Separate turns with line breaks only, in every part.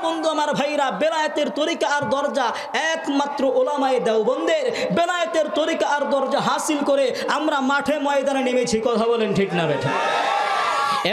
বন্ধু আমার ভাইরা, বেলায়েতের তরিকা আর দরজা একমাত্র ওলামায়ে দেওবন্দের বেলায়েতের তরিকা আর দরজা হাসিল করে আমরা মাঠে ময়দানে নেমেছি। কথা বলেন ঠিক না বেঠা?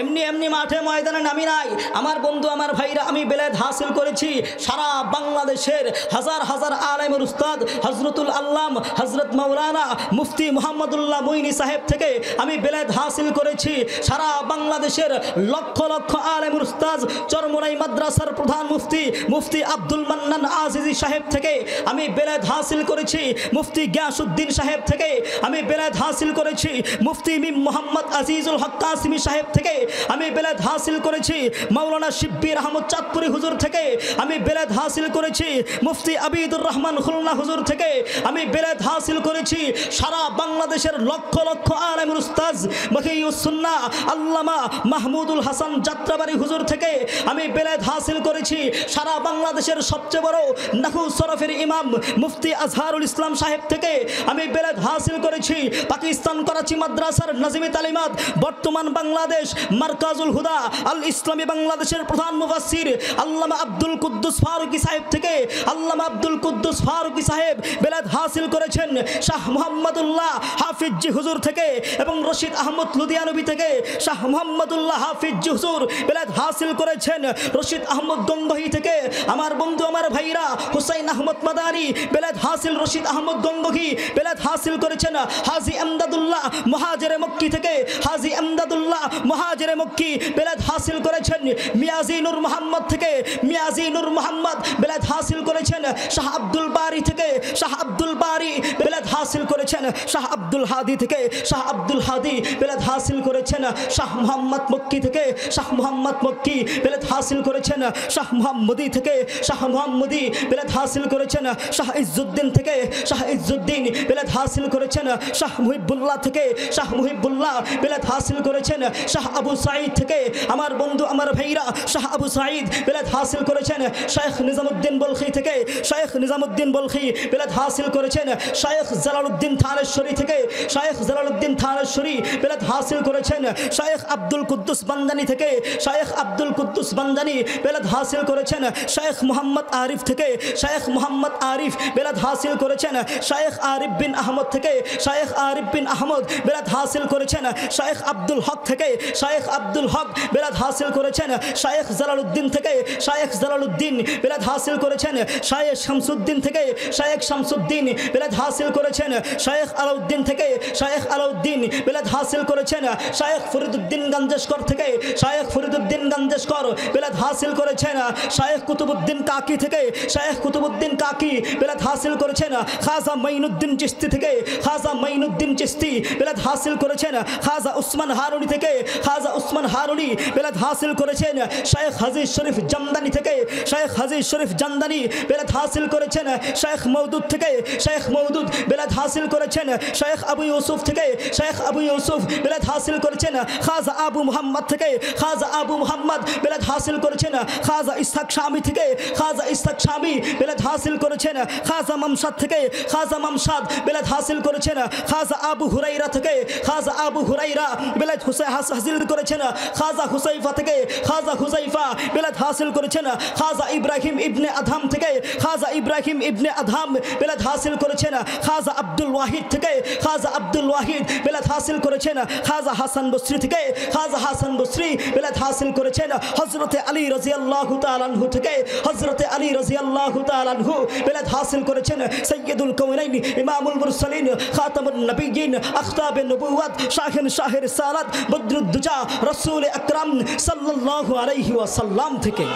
এমনি এমনি মাঠে ময়দানে নামি নাই আমার বন্ধু আমার ভাইরা। আমি বেলায়েত হাসিল করেছি সারা বাংলাদেশের হাজার হাজার আলেমের উস্তাদ হজরতুল আল্লাম হজরত মাওলানা মুফতি মুহাম্মদুল্লাহ মুইনি সাহেব থেকে আমি বেলায়েত হাসিল করেছি। সারা বাংলাদেশের লক্ষ লক্ষ আলেমের উস্তাদ চরমোনাই মাদ্রাসার প্রধান মুফতি মুফতি আব্দুল মান্নান আজিজি সাহেব থেকে আমি বেলায়েত হাসিল করেছি। মুফতি গিয়াসউদ্দিন সাহেব থেকে আমি বেলায়েত হাসিল করেছি। মুফতি মিম মোহাম্মদ আজিজুল হক কাসিমি সাহেব থেকে আমি বেলায়েত হাসিল করেছি। মাওলানা শিব্বির আহমদ চাঁদপুরি হুজুর থেকে আমি বেলায়েত হাসিল করেছি। মুফতি আবিদুর রহমান খুলনা হুজুর থেকে আমি বেলায়েত হাসিল করেছি। সারা বাংলাদেশের লক্ষ লক্ষ আলেমুল উস্তাদ মহিউস সুন্নাহ আল্লামা মাহমুদুল হাসান যাত্রাবাড়ি হুজুর থেকে আমি বেলায়েত হাসিল করেছি। সারা বাংলাদেশের সবচেয়ে বড় নাহু সরফের ইমাম মুফতি আজহারুল ইসলাম সাহেব থেকে আমি বেলায়েত হাসিল করেছি। পাকিস্তান করাচি মাদ্রাসার নাজিমি তালিমাত বর্তমান বাংলাদেশ মারকাজুল হুদা আল ইসলামী বাংলাদেশের প্রধান মুফাসসির আল্লামা আব্দুল কুদ্দুস ফারুকি সাহেব থেকে আল্লামা আব্দুল কুদ্দুস ফারুকি সাহেব বেলায়েত হাসিল করেছেন। শাহ মুহাম্মদুল্লাহ হাফিজ জি হুজুর থেকে এবং রশিদ আহমদ লুধিয়ানবী থেকে শাহ মুহাম্মদুল্লাহ হাফিজ জি হুজুর বেলায়েত হাসিল করেছেন। রশিদ আহমদ গঙ্গোহী থেকে আমার বন্ধু আমার ভাইরা হুসাইন আহমদ মাদানী বেলায়েত হাসিল রশিদ আহমদ গঙ্গোহী বেলায়েত হাসিল করেছেন। হাজী এমদাদুল্লাহ মুহাজিরে মক্কি থেকে হাজী এমদাদুল্লাহ মুহাজিরে মক্কি বেলায়েত হাসিল করেছেন। মিয়াজি নূর মোহাম্মদ থেকে মিয়াজি নূর মোহাম্মদ বেলায়েত হাসিল করেছেন। শাহ আব্দুল বারি থেকে শাহ আব্দুল বারি বেলায়েত হাসিল করেছেন। শাহ আব্দুল হাদি থেকে শাহ আব্দুল হাদি বেলায়েত হাসিল করেছেন। শাহ মুহাম্মদ মক্কি থেকে শাহ মুহাম্মদ মক্কি বেলায়েত হাসিল করেছেন। শাহ মুহাম্মদি থেকে শাহ মুহাম্মদি বেলায়েত হাসিল করেছেন। শাহ ইজ্জুদ্দিন থেকে শাহ ইজ্জুদ্দিন বেলায়েত হাসিল করেছেন। শাহ মুহিবুল্লাহ থেকে শাহ মুহিবুল্লাহ বেলায়েত হাসিল করেছেন। শাহ আবু সাঈদ থেকে আমার বন্ধু আমার ভাইরা শাহ আবু সাঈদ বেলায়েত হাসিল করেছেন। শাইখ নিজামুদ্দিন বলখি থেকে শাইখ নিজামুদ্দিন বলখি বেলায়েত হাসিল করেছেন। শাইখ জালালউদ্দিন থানেশ্বরী থেকে শাইখ জালালউদ্দিন থানেশ্বরী বেলায়েত হাসিল করেছেন। শাইখ আব্দুল কুদ্দুস বান্দানী থেকে শাইখ আব্দুল কুদ্দুস বান্দানী বেলায়েত হাসিল করেছেন। শাইখ মুহাম্মদ আরিফ থেকে শাইখ মুহাম্মদ আরিফ বেলায়েত হাসিল করেছেন। শাইখ আরিফ বিন আহমদ থেকে শাইখ আরিফ বিন আহমদ বেলায়েত হাসিল করেছেন। শাইখ আব্দুল হক থেকে শাইখ আব্দুল হক বেলায়েত হাসিল করেছেন। শাইখ জালালউদ্দিন থেকে শাইখ জালালউদ্দিন বেলায়েত হাসিল করেছেন। শাইখ শামসুদ্দিন থেকে শাইখ শামসুদ্দিন বেলায়েত হাসিল করেছেন। শাইখ আলাউদ্দিন থেকে শাইখ আলাউদ্দিন বেলায়েত হাসিল করেছেন। শাইখ ফরিদুদ্দিন গঞ্জেশকর থেকে শাইখ ফরিদুদ্দিন গঞ্জেশকর বেলায়েত হাসিল করেছেন। শাইখ কুতুবউদ্দিন কাকি থেকে শাইখ কুতুবউদ্দিন কাকি বেলায়েত হাসিল করেছেন। খাজা মাইনুদ্দিন চিশতি থেকে খাজা মাইনুদ্দিন চিশতি বেলায়েত হাসিল করেছেন। খাজা উসমান হারুনি থেকে খাজা উসমান হারুনি বেলায়েত হাসিল করেছেন। শাইখ হাজী শরীফ জামদানি থেকে শাইখ হাজী শরীফ জামদানি বেলায়েত হাসিল করেছেন। শাইখ মওদুদ থেকে শাইখ মওদুদ বেলায়েত হাসিল করেছেন। শাইখ আবু ইউসুফ থেকে শাইখ আবু ইউসুফ বেলায়েত হাসিল করেছেন। খাজা আবু মুহাম্মদ থেকে খাজা আবু মুহাম্মদ বেলায়েত হাসিল করেছেন। খাজা ইসহাক শামী থেকে খাজা ইসহাক শামী বেলায়েত হাসিল করেছেন। খাজা মামসাদ থেকে খাজা মামসাদ বেলায়েত হাসিল করেছেন। খাজা আবু হুরাইরা থেকে খাজা আবু হুরাইরা বেলায়েত হাসিল করেছেন। খাজা হুসাইফা থেকে খাজা হুসাইফা বেলায়েত হাসিল করেছেন। খাজা ইব্রাহিম ইবনে আদহাম থেকে খাজা ইব্রাহিম ইবনে আদহাম বেলায়েত হাসিল করেছেন। খাজা আব্দুল ওয়াহিদ থেকে খাজা আব্দুল ওয়াহিদ বেলায়েত হাসিল করেছেন। খাজা হাসান বসরি থেকে খাজা হাসান বসরি বেলায়েত হাসিল করেছেন। হযরতে আলী রাদিয়াল্লাহু তাআলা আনহু থেকে হযরতে আলী রাদিয়াল্লাহু তাআলা আনহু বেলায়েত হাসিল করেছেন। সাইয়্যিদুল কাওনাইন ইমামুল মুরসালিন খাতামুন নবিয়্যিন আখতাবুন নবুওয়াত শাহিন শাহের সালাত বদরুদ্দুজা রাসূল আকরাম সাল্লাল্লাহু আলাইহি ওয়াসাল্লাম থেকে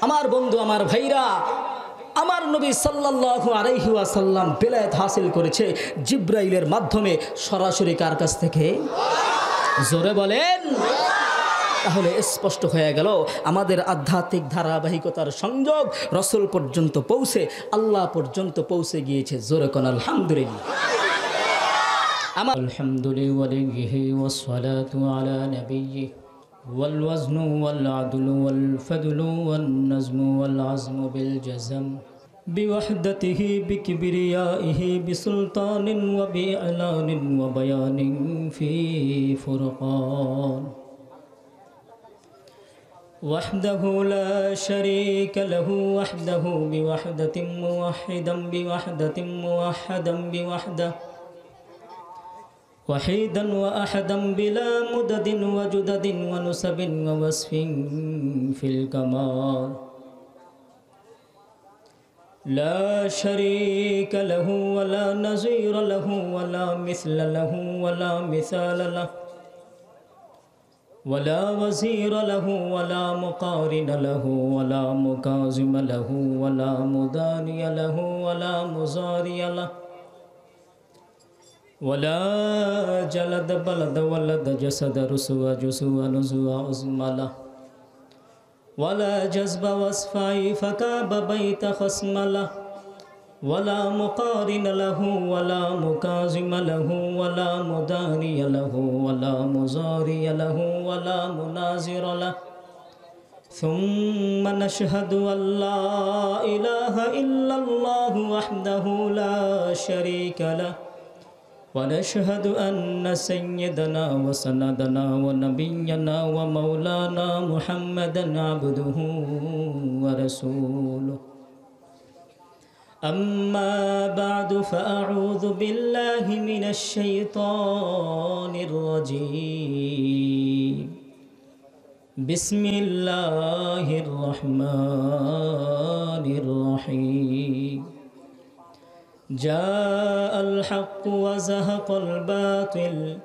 আমার বন্ধু আমার ভাইরা আমার নবী সাল্লাল্লাহু আলাইহি ওয়াসাল্লাম বেলায়েত হাসিল করেছে জিবরাইলের মাধ্যমে সরাসরি কার কাছ থেকে? জোরে বলেন। তাহলে স্পষ্ট হয়ে গেল আমাদের আধ্যাত্মিক ধারাবাহিকতার সংযোগ রাসূল পর্যন্ত পৌঁছে আল্লাহ পর্যন্ত পৌঁছে গিয়েছে। জোরে কোন আলহামদুলিল্লাহ।
الحمدلله والصلاة على نبيه والوزن والعدل والفضل والنظم والعزم بالجزم بوحدته بكبريائه بسلطان وبإعلان وبيان في فرقان وحده لا شريك له وحده بوحدة موحدا بوحدة موحدا بوحده وحيدا وأحدا بلا مدد وجدد ونسب ووصف في الكمال لا شريك له ولا نظير له ولا مثل له ولا مثال له ولا وزير له ولا مقارن له ولا مكازم له ولا مداني له ولا مزاري له ولا جلد بلد ولد جسد رسوى جسوى نزوى عظم له ولا جذب وصفي فكاب بيت خصم له ولا مقارن له ولا مكازم له ولا مداني له ولا مزاري له ولا منازر له ثم نشهد أن لا إله إلا الله وحده لا شريك له ونشهد أن سيدنا وسندنا ونبينا ومولانا محمدا عبده ورسوله أما بعد فأعوذ بالله من الشيطان الرجيم بسم الله الرحمن الرحيم جاء الحق وزهق الباطل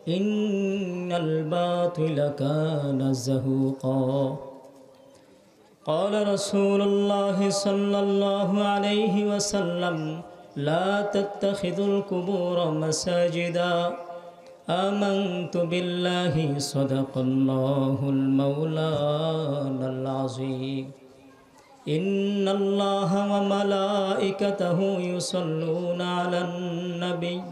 إن الباطل كان زهوقا قال رسول الله صلى الله عليه وسلم لا تتخذوا القبور مساجدا آمنت بالله صدق الله المولانا العظيم إن الله وملائكته يصلون على النبي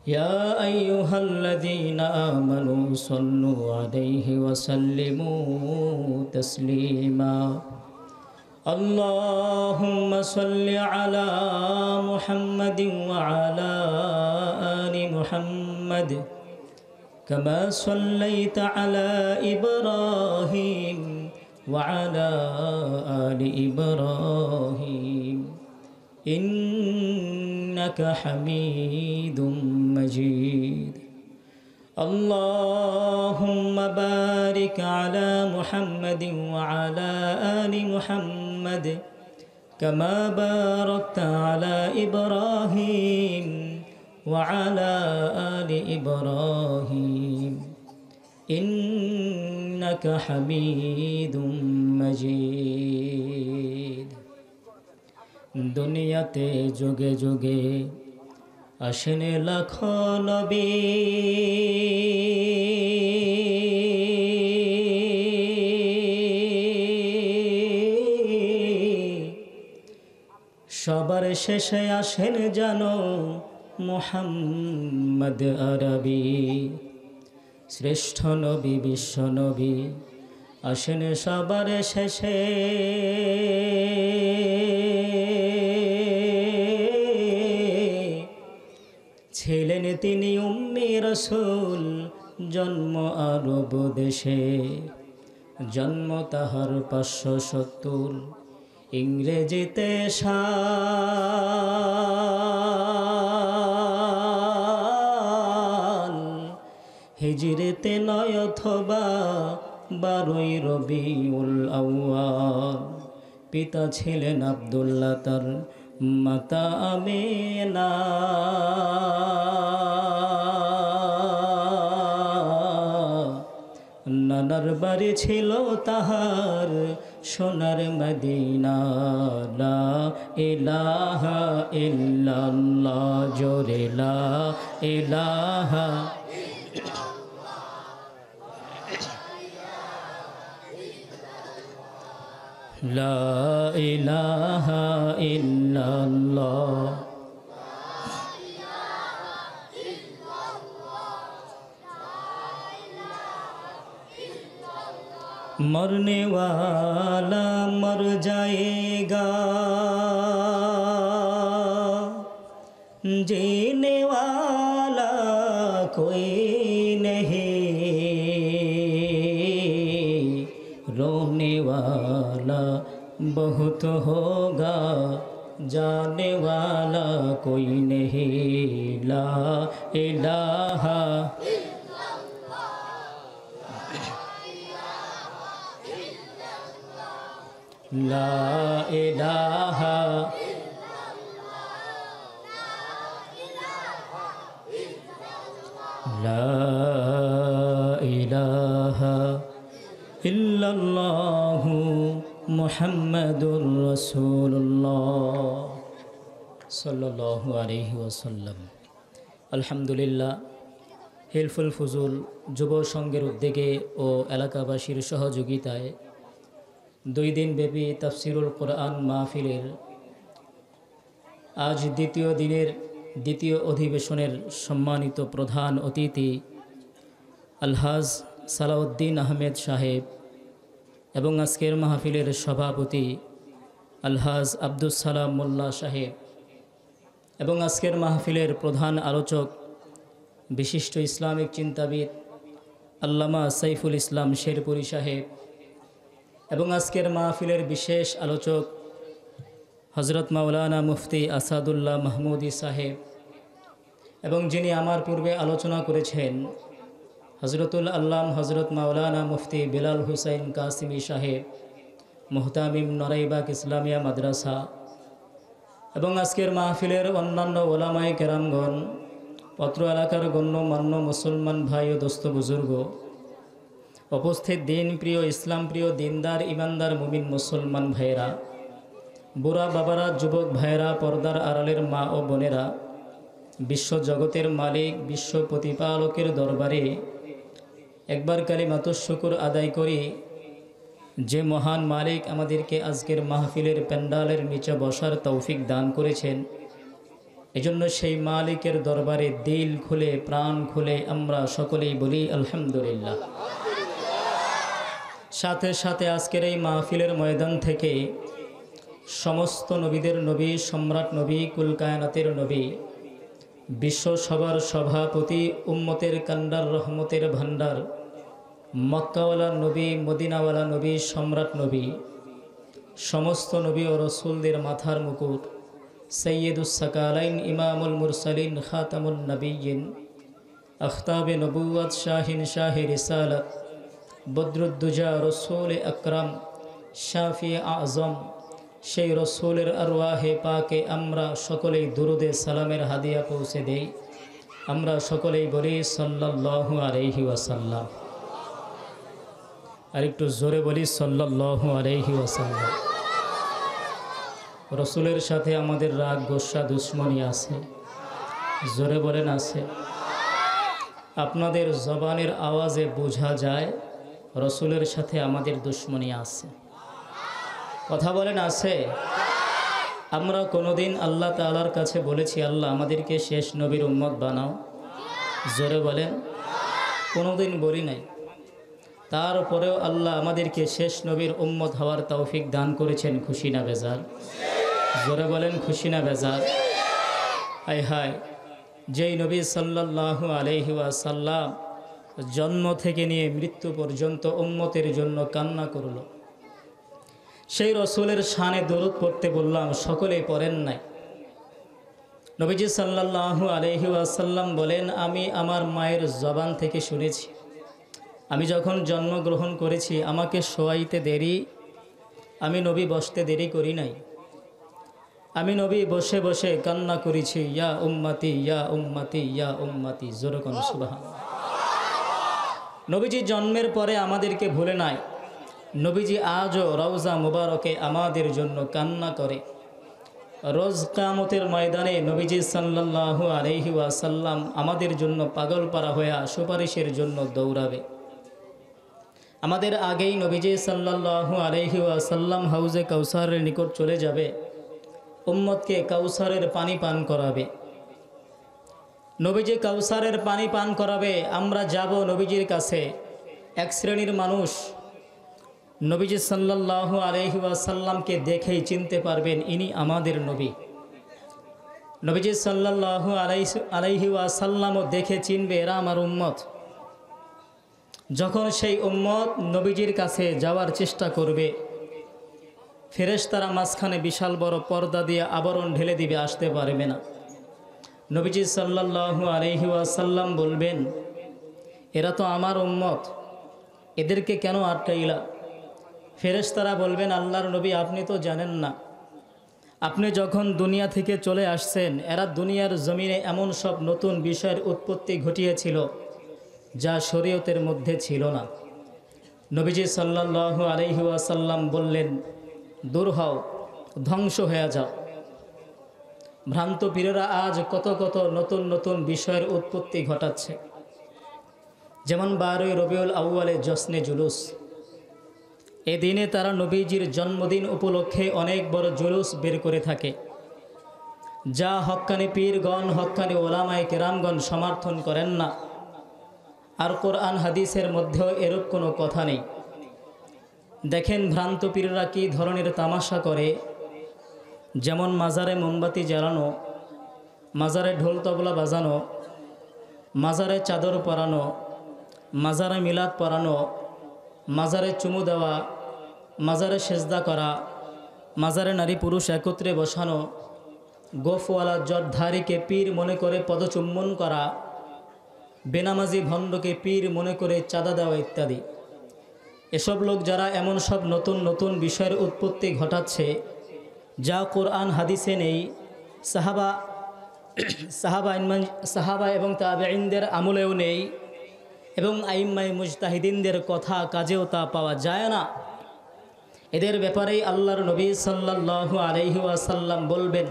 يا أيها الذين آمنوا صلوا عليه وسلموا تسليما اللهم صل على محمد وعلى آل محمد كما صليت على إبراهيم وعلى آل إبراهيم إنك حميد مجيد اللهم بارك على محمد وعلى آل محمد كما باركت على إبراهيم وعلى آل إبراهيم إنك حميد مجيد দুনিয়াতে যুগে যুগে আসেন লাখ নবী সবার শেষে আসেন জানো মুহাম্মদ আরবি শ্রেষ্ঠ নবী বিশ্ব নবী আসেন সবার শেষে ছিলেন তিনি উম্মি রাসূল জন্ম আরব দেশে জন্ম তাহার 570 ইংরেজিতে সাল হিজরিতে 9 অথবা 12 রবিউল আউয়াল পিতা ছিলেন আব্দুল্লাহ তার মাতা আমিনা নানার বাড়ি ছিল তাহার সোনার মদিনা লা ইলাহা ইল্লাল্লাহ জোরে লা ইলাহা লা ইলাহা ইল্লাল্লাহ मरने वाला मर जाएगा जीने वाला कोई नहीं होने वाला बहुत होगा, जाने वाला कोई नहीं। ला इलाहा ला इलाहा ला इलाहा इल्लल्लाहु मुहम्मदुर रसूलुल्लाह सल्लल्लाहु अलैहि वसल्लम। আলহামদুলিল্লাহ, হিলফুল ফুজুল যুব সংঘের উদ্যোগে ও এলাকাবাসীর সহযোগিতায় 2 দিনব্যাপী তাফসিরুল কোরআন মাহফিলের আজ দ্বিতীয় দিনের দ্বিতীয় অধিবেশনের সম্মানিত প্রধান অতিথি আলহাজ সালাউদ্দিন আহমেদ সাহেব এবং আজকের মাহফিলের সভাপতি আলহাজ আব্দুস সালাম মোল্লা সাহেব এবং আজকের মাহফিলের প্রধান আলোচক বিশিষ্ট ইসলামিক চিন্তাবিদ আল্লামা সাইফুল ইসলাম শেরপুরি সাহেব এবং আজকের মাহফিলের বিশেষ আলোচক হজরত মাওলানা মুফতি আসাদুল্লাহ মাহমুদি সাহেব এবং যিনি আমার পূর্বে আলোচনা করেছেন হজরতুল আল্লাম হজরত মাওলানা মুফতি বিলাল হুসাইন কাসিমি সাহেব, মুহতামিম নরাইবাগ ইসলামিয়া মাদ্রাসা এবং আজকের মাহফিলের অন্যান্য ওলামায়ে কেরামগণ, পত্র এলাকার গণ্যমান্য মুসলমান ভাই ও দোস্ত বুজুর্গ, উপস্থিত দিন প্রিয় ইসলাম প্রিয় দিনদার ইমানদার মুমিন মুসলমান ভাইয়েরা, বুড়া বাবারা, যুবক ভাইয়েরা, পর্দার আড়ালের মা ও বোনেরা, বিশ্বজগতের মালিক বিশ্ব প্রতিপালকের দরবারে একবার কালিমাতুশ শুকর আদায় করি, যে মহান মালিক আমাদেরকে আজকের মাহফিলের প্যান্ডালের নিচে বসার তৌফিক দান করেছেন। এজন্য সেই মালিকের দরবারে দিল খুলে প্রাণ খুলে আমরা সকলেই বলি আলহামদুলিল্লাহ। সাথে সাথে আজকের এই মাহফিলের ময়দান থেকে সমস্ত নবীদের নবী, সম্রাট নবী, কুল কায়নাতের নবী, বিশ্ব সবার সভাপতি, উম্মতের কান্ডার, রহমতের ভান্ডার, মক্কাওয়ালা নবী, মদিনাওয়ালা নবী, সম্রাট নবী, সমস্ত নবী ও রসুলদের মাথার মুকুট, সৈয়দুস সাকালাইন, ইমামুল মুরসালিন, খাতামুন নবিয়্যিন, আখতাবে নবুয়ত, শাহিন শাহে রিসালাত, বদরুদ্দুজা, রসুল আকরাম, শাফি আজম, সেই রসুলের আরওয়াহে পাকে আমরা সকলেই দুরুদে সালামের হাদিয়া পৌঁছে দেই। আমরা সকলেই বলি সাল্লাল্লাহু আলাইহি ওয়াসাল্লাম। আর একটু জোরে বলি সাল্লাল্লাহু আলাইহি ওয়াসাল্লাম। রসুলের সাথে আমাদের রাগ, গোসা, দুশ্মনী আছে? জোরে বলেন আছে? আপনাদের জবানের আওয়াজে বোঝা যায় রসুলের সাথে আমাদের দুশ্মনী আছে। কথা বলেন আছে? আমরা কোনোদিন আল্লাহ তাআলার কাছে বলেছি আল্লাহ আমাদেরকে শেষ নবীর উম্মত বানাও? জোরে বলেন। কোনোদিন বলি নাই। তারপরেও আল্লাহ আমাদেরকে শেষ নবীর উম্মত হওয়ার তৌফিক দান করেছেন। খুশি না বেজার? জোরে বলেন খুশি না বেজার? হায় হায়, যেই নবী সাল্লাল্লাহু আলাইহি ওয়াসাল্লাম জন্ম থেকে নিয়ে মৃত্যু পর্যন্ত উম্মতের জন্য কান্না করল, সেই রসুলের শানে দরুদ পড়তে বললাম, সকলেই পড়েন নাই। নবীজি সাল্লাল্লাহু আলাইহি ওয়াসাল্লাম বলেন, আমি আমার মায়ের জবান থেকে শুনেছি, আমি যখন জন্মগ্রহণ করেছি আমাকে শোয়াইতে দেরি, আমি নবী বসতে দেরি করি নাই, আমি নবী বসে বসে কান্না করেছি, ইয়া উম্মতি ইয়া উম্মতি ইয়া উম্মতি। জোরে কোন সুবহানাল্লাহ। নবীজি জন্মের পরে আমাদেরকে ভুলে নাই। নবীজি আজও রওজা মুবারকে আমাদের জন্য কান্না করে। রোজ কিয়ামতের ময়দানে নবীজি সাল্লাল্লাহু আলাইহি ওয়াসাল্লাম আমাদের জন্য পাগলপারা হয়ে সুপারিশের জন্য দৌড়াবে। আমাদের আগেই নবীজি সাল্লাল্লাহু আলাইহি ওয়াসাল্লাম হাউজে কাউসারের নিকট চলে যাবে, উম্মতকে কাউসারের পানি পান করাবে। নবীজি কাউসারের পানি পান করাবে, আমরা যাব নবীজির কাছে। এক শ্রেণীর মানুষ নবীজি সাল্লাল্লাহু আলাইহি ওয়াসাল্লামকে দেখেই চিনতে পারবেন ইনি আমাদের নবী। নবীজি সাল্লাল্লাহু আলাইহি ওয়াসাল্লামও দেখে চিনবে এরা আমার উম্মত। যখন সেই উম্মত নবীজির কাছে যাওয়ার চেষ্টা করবে, ফেরেশতারা মাঝখানে বিশাল বড় পর্দা দিয়ে আবরণ ঢেলে দিবে, আসতে পারবে না। নবীজি সাল্লাল্লাহু আলাইহি ওয়াসাল্লাম বলবেন, এরা তো আমার উম্মত, এদেরকে কেন আটকাইলা? ফেরেশতারা বলবেন, আল্লাহর নবী আপনি তো জানেন না, আপনি যখন দুনিয়া থেকে চলে আসছেন এরা দুনিয়ার জমিনে এমন সব নতুন বিষয়ের উৎপত্তি ঘটিয়েছিল যা শরীয়তের মধ্যে ছিল না। নবীজি সাল্লাল্লাহু আলাইহি ওয়াসাল্লাম বললেন, দূর হও, ধ্বংস হয়ে যাও। ভ্রান্ত পীরেরা আজ কত কত নতুন নতুন বিষয়ের উৎপত্তি ঘটাচ্ছে। যেমন 12ই রবিউল আউয়ালে জশ্নে জুলুস, এদিনে তারা নবীজির জন্মদিন উপলক্ষে অনেক বড় জুলুস বের করে থাকে, যা হক্কানি পীরগণ, হক্কানি ওলামায়ে কেরামগণ সমর্থন করেন না। আর কোরআন হাদিসের মধ্যেও এরূপ কোনো কথা নেই। দেখেন ভ্রান্ত পীররা কী ধরনের তামাশা করে। যেমন মাজারে মোমবাতি জ্বালানো, মাজারে ঢোল তবলা বাজানো, মাজারে চাদর পরানো, মাজারে মিলাদ পরানো, মাজারে চুমু দেওয়া, মাজারে সেজদা করা, মাজারে নারী পুরুষ একত্রে বসানো, গোফওয়ালা জটধারীকে পীর মনে করে পদচুম্বন করা, বেনামাজি ভণ্ডকে পীর মনে করে চাঁদা দেওয়া ইত্যাদি। এসব লোক যারা এমন সব নতুন নতুন বিষয়ের উৎপত্তি ঘটাচ্ছে যা কোরআন হাদিসে নেই, সাহাবা এবং তাবেঈনদের আমলেও নেই, এবং আইম্মায়ে মুজতাহিদিনদের কথা কাজেও তা পাওয়া যায় না, এদের ব্যাপারেই আল্লাহর নবী সাল্লাল্লাহু আলাইহি ওয়াসাল্লাম বলবেন,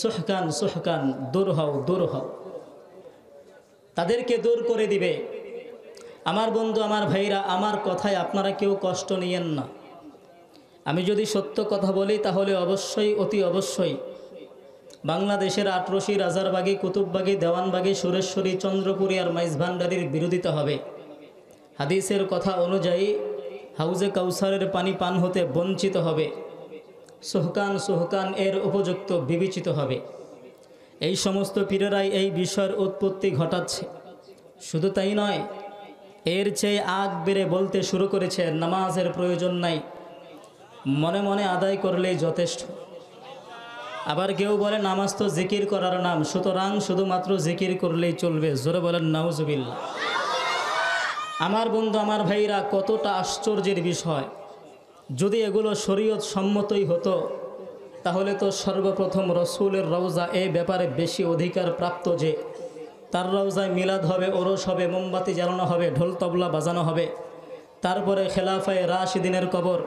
সুহকান সুহকান, দূর হও, দূর হও। তাদেরকে দূর করে দিবে। আমার বন্ধু, আমার ভাইরা, আমার কথায় আপনারা কেউ কষ্ট নিয়েন না। আমি যদি সত্য কথা বলি তাহলে অবশ্যই, অতি অবশ্যই বাংলাদেশের আটরশি, রাজারবাগী, কুতুববাগী, দেওয়ানবাগী, সুরেশ্বরী, চন্দ্রপুরী আর মাইজভান্ডারির বিরোধিতা হবে। হাদিসের কথা অনুযায়ী হাউজে কাউসারের পানি পান হতে বঞ্চিত হবে। সুহকান সুহকান এর উপযুক্ত বিবেচিত হবে। এই সমস্ত পীরেরাই এই বিষয়ের উৎপত্তি ঘটাচ্ছে। শুধু তাই নয়, এর চেয়ে আগ বেড়ে বলতে শুরু করেছে নামাজের প্রয়োজন নাই, মনে মনে আদায় করলেই যথেষ্ট। আবার কেউ বলে নামাজ তো জিকির করার নাম, সুতরাং শুধুমাত্র জিকির করলেই চলবে। জোরে বলেন নাউজুবিল্লাহ। আমার বন্ধু, আমার ভাইরা, কতটা আশ্চর্যের বিষয়। যদি এগুলো শরীয়ত সম্মতই হতো তাহলে তো সর্বপ্রথম রসুলের রওজা এ ব্যাপারে বেশি অধিকার প্রাপ্ত, যে তার রওজায় মিলাদ হবে, ওরস হবে, মোমবাতি জ্বালানো হবে, ঢোল তবলা বাজানো হবে। তারপরে খেলাফায়ে রাশিদিনের কবর,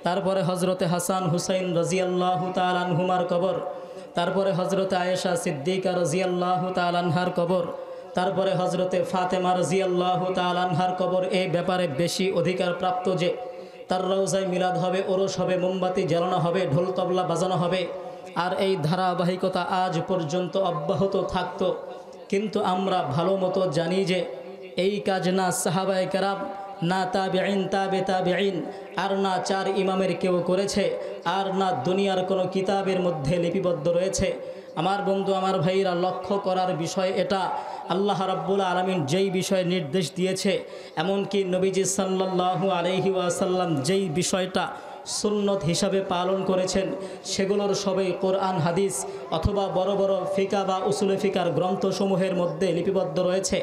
তারপরে হজরতে হাসান হুসাইন রাজিয়াল্লাহু তাআলা আনহুমার কবর, তারপরে হজরতে আয়েশা সিদ্দিকা রাজিয়াল্লাহু তাআলা আনহার কবর, তারপরে হজরতে ফাতেমা রাজিয়াল্লাহু তাআলা আনহার কবর। এই ব্যাপারে বেশি অধিকার প্রাপ্ত, যে তার রওজায় মিলাদ হবে, ওরস হবে, মোমবাতি জ্বালানো হবে, ঢোল তবলা বাজানো হবে। আর এই ধারাবাহিকতা আজ পর্যন্ত অব্যাহত থাকতো। কিন্তু আমরা ভালো মতো জানি যে এই কাজ না সাহাবায়ে কেরাম, না তাবেঈন, তাবেঈন, আর না 4 ইমামের কেউ করেছে, আর না দুনিয়ার কোনো কিতাবের মধ্যে লিপিবদ্ধ রয়েছে। আমার বন্ধু, আমার ভাইরা, লক্ষ্য করার বিষয় এটা, আল্লাহ রাব্বুল আলামিন যেই বিষয়ে নির্দেশ দিয়েছে, এমনকি নবীজি সাল্লাল্লাহু আলাইহি ওয়াসাল্লাম যেই বিষয়টা সুন্নত হিসাবে পালন করেছেন, সেগুলোর সবই কোরআন হাদিস অথবা বড় বড় ফিকা বা উসুলে ফিকার গ্রন্থসমূহের মধ্যে লিপিবদ্ধ রয়েছে।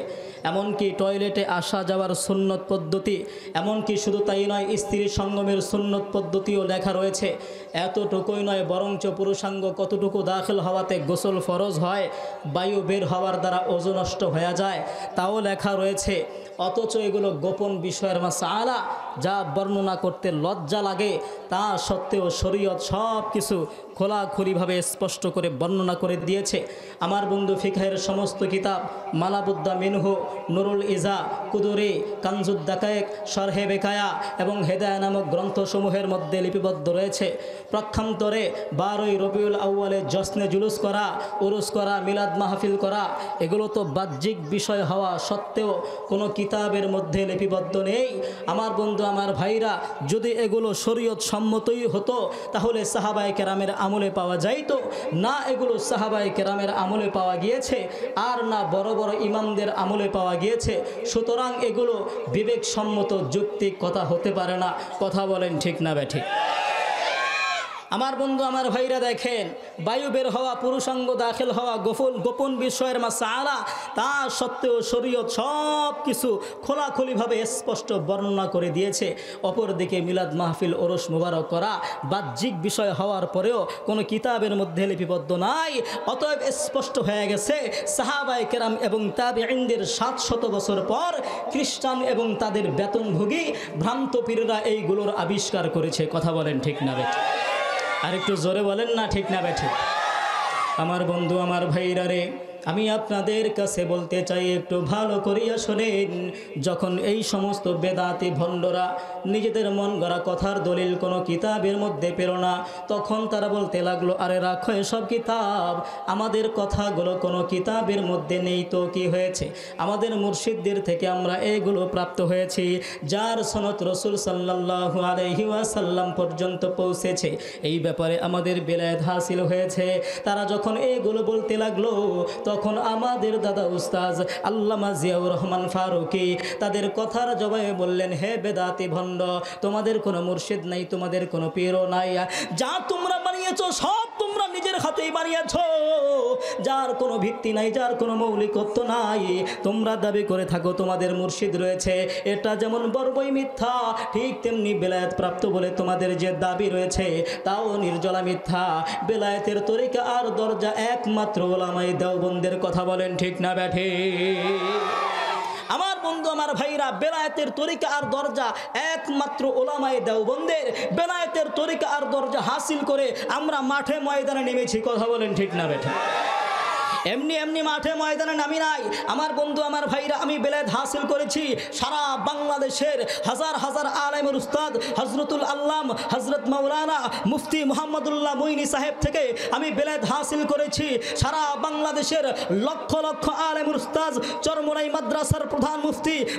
এমনকি টয়লেটে আসা যাওয়ার সুন্নত পদ্ধতি, এমনকি শুধু তাই নয়, স্ত্রী সঙ্গমের সুন্নত পদ্ধতিও লেখা রয়েছে। এতটুকুই নয়, বরঞ্চ পুরুষাঙ্গ কতটুকু দাখিল হওয়াতে গোসল ফরজ হয়, বায়ু বের হওয়ার দ্বারা ওযু নষ্ট হয়ে যায়, তাও লেখা রয়েছে। অথচ এগুলো গোপন বিষয়ের মাসআলা, যা বর্ণনা করতে লজ্জা লাগে, তা সত্ত্বেও শরীয়ত সব কিছু খোলাখুলিভাবে স্পষ্ট করে বর্ণনা করে দিয়েছে। আমার বন্ধু, ফিকহের সমস্ত কিতাব, মালাবুদ্দা মিনহু, নুরুল ইজা, কুদুরি, কানজুদ দাকায়েক, শরহে বেকায়া এবং হেদায়া নামক গ্রন্থসমূহের মধ্যে লিপিবদ্ধ রয়েছে। প্রক্ষান্তরে 12ই রবিউল আউয়ালে জশ্নে জুলুস করা, উরুস করা, মিলাদ মাহফিল করা, এগুলো তো বাহ্যিক বিষয় হওয়া সত্ত্বেও কোনো কিতাবের মধ্যে লিপিবদ্ধ নেই। আমার বন্ধু,
আমার ভাইরা, যদি এগুলো শরীয়ত সম্মতই হতো তাহলে সাহাবায়ে কেরামের আমলে পাওয়া যাইতো না। এগুলো সাহাবায়ে কেরামের আমলে পাওয়া গিয়েছে আর না বড় বড় ইমামদের আমলে পাওয়া গিয়েছে। সুতরাং এগুলো বিবেকসম্মত যৌক্তিক কথা হতে পারে না। কথা বলেন ঠিক না বেঠিক? আমার বন্ধু আমার ভাইরা দেখেন, বায়ু বের হওয়া, পুরুষাঙ্গ দাখিল হওয়া গোপন বিষয়ের মাসআলা, তা সত্ত্বেও শরীয়ত সব কিছু খোলাখুলিভাবে স্পষ্ট বর্ণনা করে দিয়েছে। অপরদিকে মিলাদ মাহফিল ওরস মুবারক করা বাহ্যিক বিষয় হওয়ার পরেও কোনো কিতাবের মধ্যে লিপিবদ্ধ নাই। অতএব স্পষ্ট হয়ে গেছে সাহাবায়ে কেরাম এবং তাবেঈনদের 700 বছর পর খ্রিস্টান এবং তাদের বেতনভোগী ভ্রান্ত পীররা এইগুলোর আবিষ্কার করেছে। কথা বলেন ঠিক না বেঠিক? আর একটু জোরে বলেন না ঠিক না বেঠিক? আমার বন্ধু আমার ভাইরা রে, আমি আপনাদের কাছে বলতে চাই, একটু ভালো করিয়া শোনেন। যখন এই সমস্ত বেদাতি ভণ্ডরা নিজেদের মন গড়া কথার দলিল কোনো কিতাবের মধ্যে পেল না, তখন তারা বলতে লাগলো, আরে রাখো এসব কিতাব, আমাদের কথাগুলো কোনো কিতাবের মধ্যে নেই তো কি হয়েছে? আমাদের মুর্শিদদের থেকে আমরা এগুলো প্রাপ্ত হয়েছি, যার সনদ রসুল সাল্লাল্লাহু আলাইহি ওয়াসাল্লাম পর্যন্ত পৌঁছেছে। এই ব্যাপারে আমাদের বেলায়েত হাসিল হয়েছে। তারা যখন এগুলো বলতে লাগলো, তখন আমাদের দাদা উস্তাজ আল্লামা জিয়াউর রহমান ফারুকী তাদের কথার জবাবে বললেন, হে বেদাতি ভণ্ড, তোমাদের কোনো মুর্শিদ নাই, তোমাদের কোনো পীরও নাই। যা তোমরা বানিয়েছো সব তোমরা নিজের হাতেই বানিয়েছো, যার কোনো ভিত্তি নাই, যার কোনো মৌলিকত্ব নাই। তোমরা দাবি করে থাকো তোমাদের মুর্শিদ রয়েছে, এটা যেমন বর্বই মিথ্যা, ঠিক তেমনি বেলায়েত প্রাপ্ত বলে তোমাদের যে দাবি রয়েছে তাও নির্জলা মিথ্যা। বেলায়েতের তরিকা আর দরজা একমাত্র ওলামায়ে দেওবন্দের। কথা বলেন ঠিক না বেঠিক? আমার বন্ধু আমার ভাইরা, বেলায়েতের তরিকা আর দরজা একমাত্র ওলামায়ে দেওবন্দের। বেলায়েতের তরিকা আর দরজা হাসিল করে আমরা মাঠে ময়দানে নেমেছি। কথা বলেন ঠিক না বেঠিক? এমনি এমনি মাঠে ময়দানে নামি নাই। আমার বন্ধু আমার ভাইরা, আমি বেলায়েত হাসিল করেছি সারা বাংলাদেশের হাজার হাজার আলেমের উস্তাদ হজরতুল আল্লাম হজরত মাওলানা মুফতি মুহাম্মদুল্লাহ মুইনি সাহেব থেকে আমি বেলায়েত হাসিল করেছি। সারা বাংলাদেশের লক্ষ লক্ষ আলেমের উস্তাদ চরমোনাই মাদ্রাসার প্রধান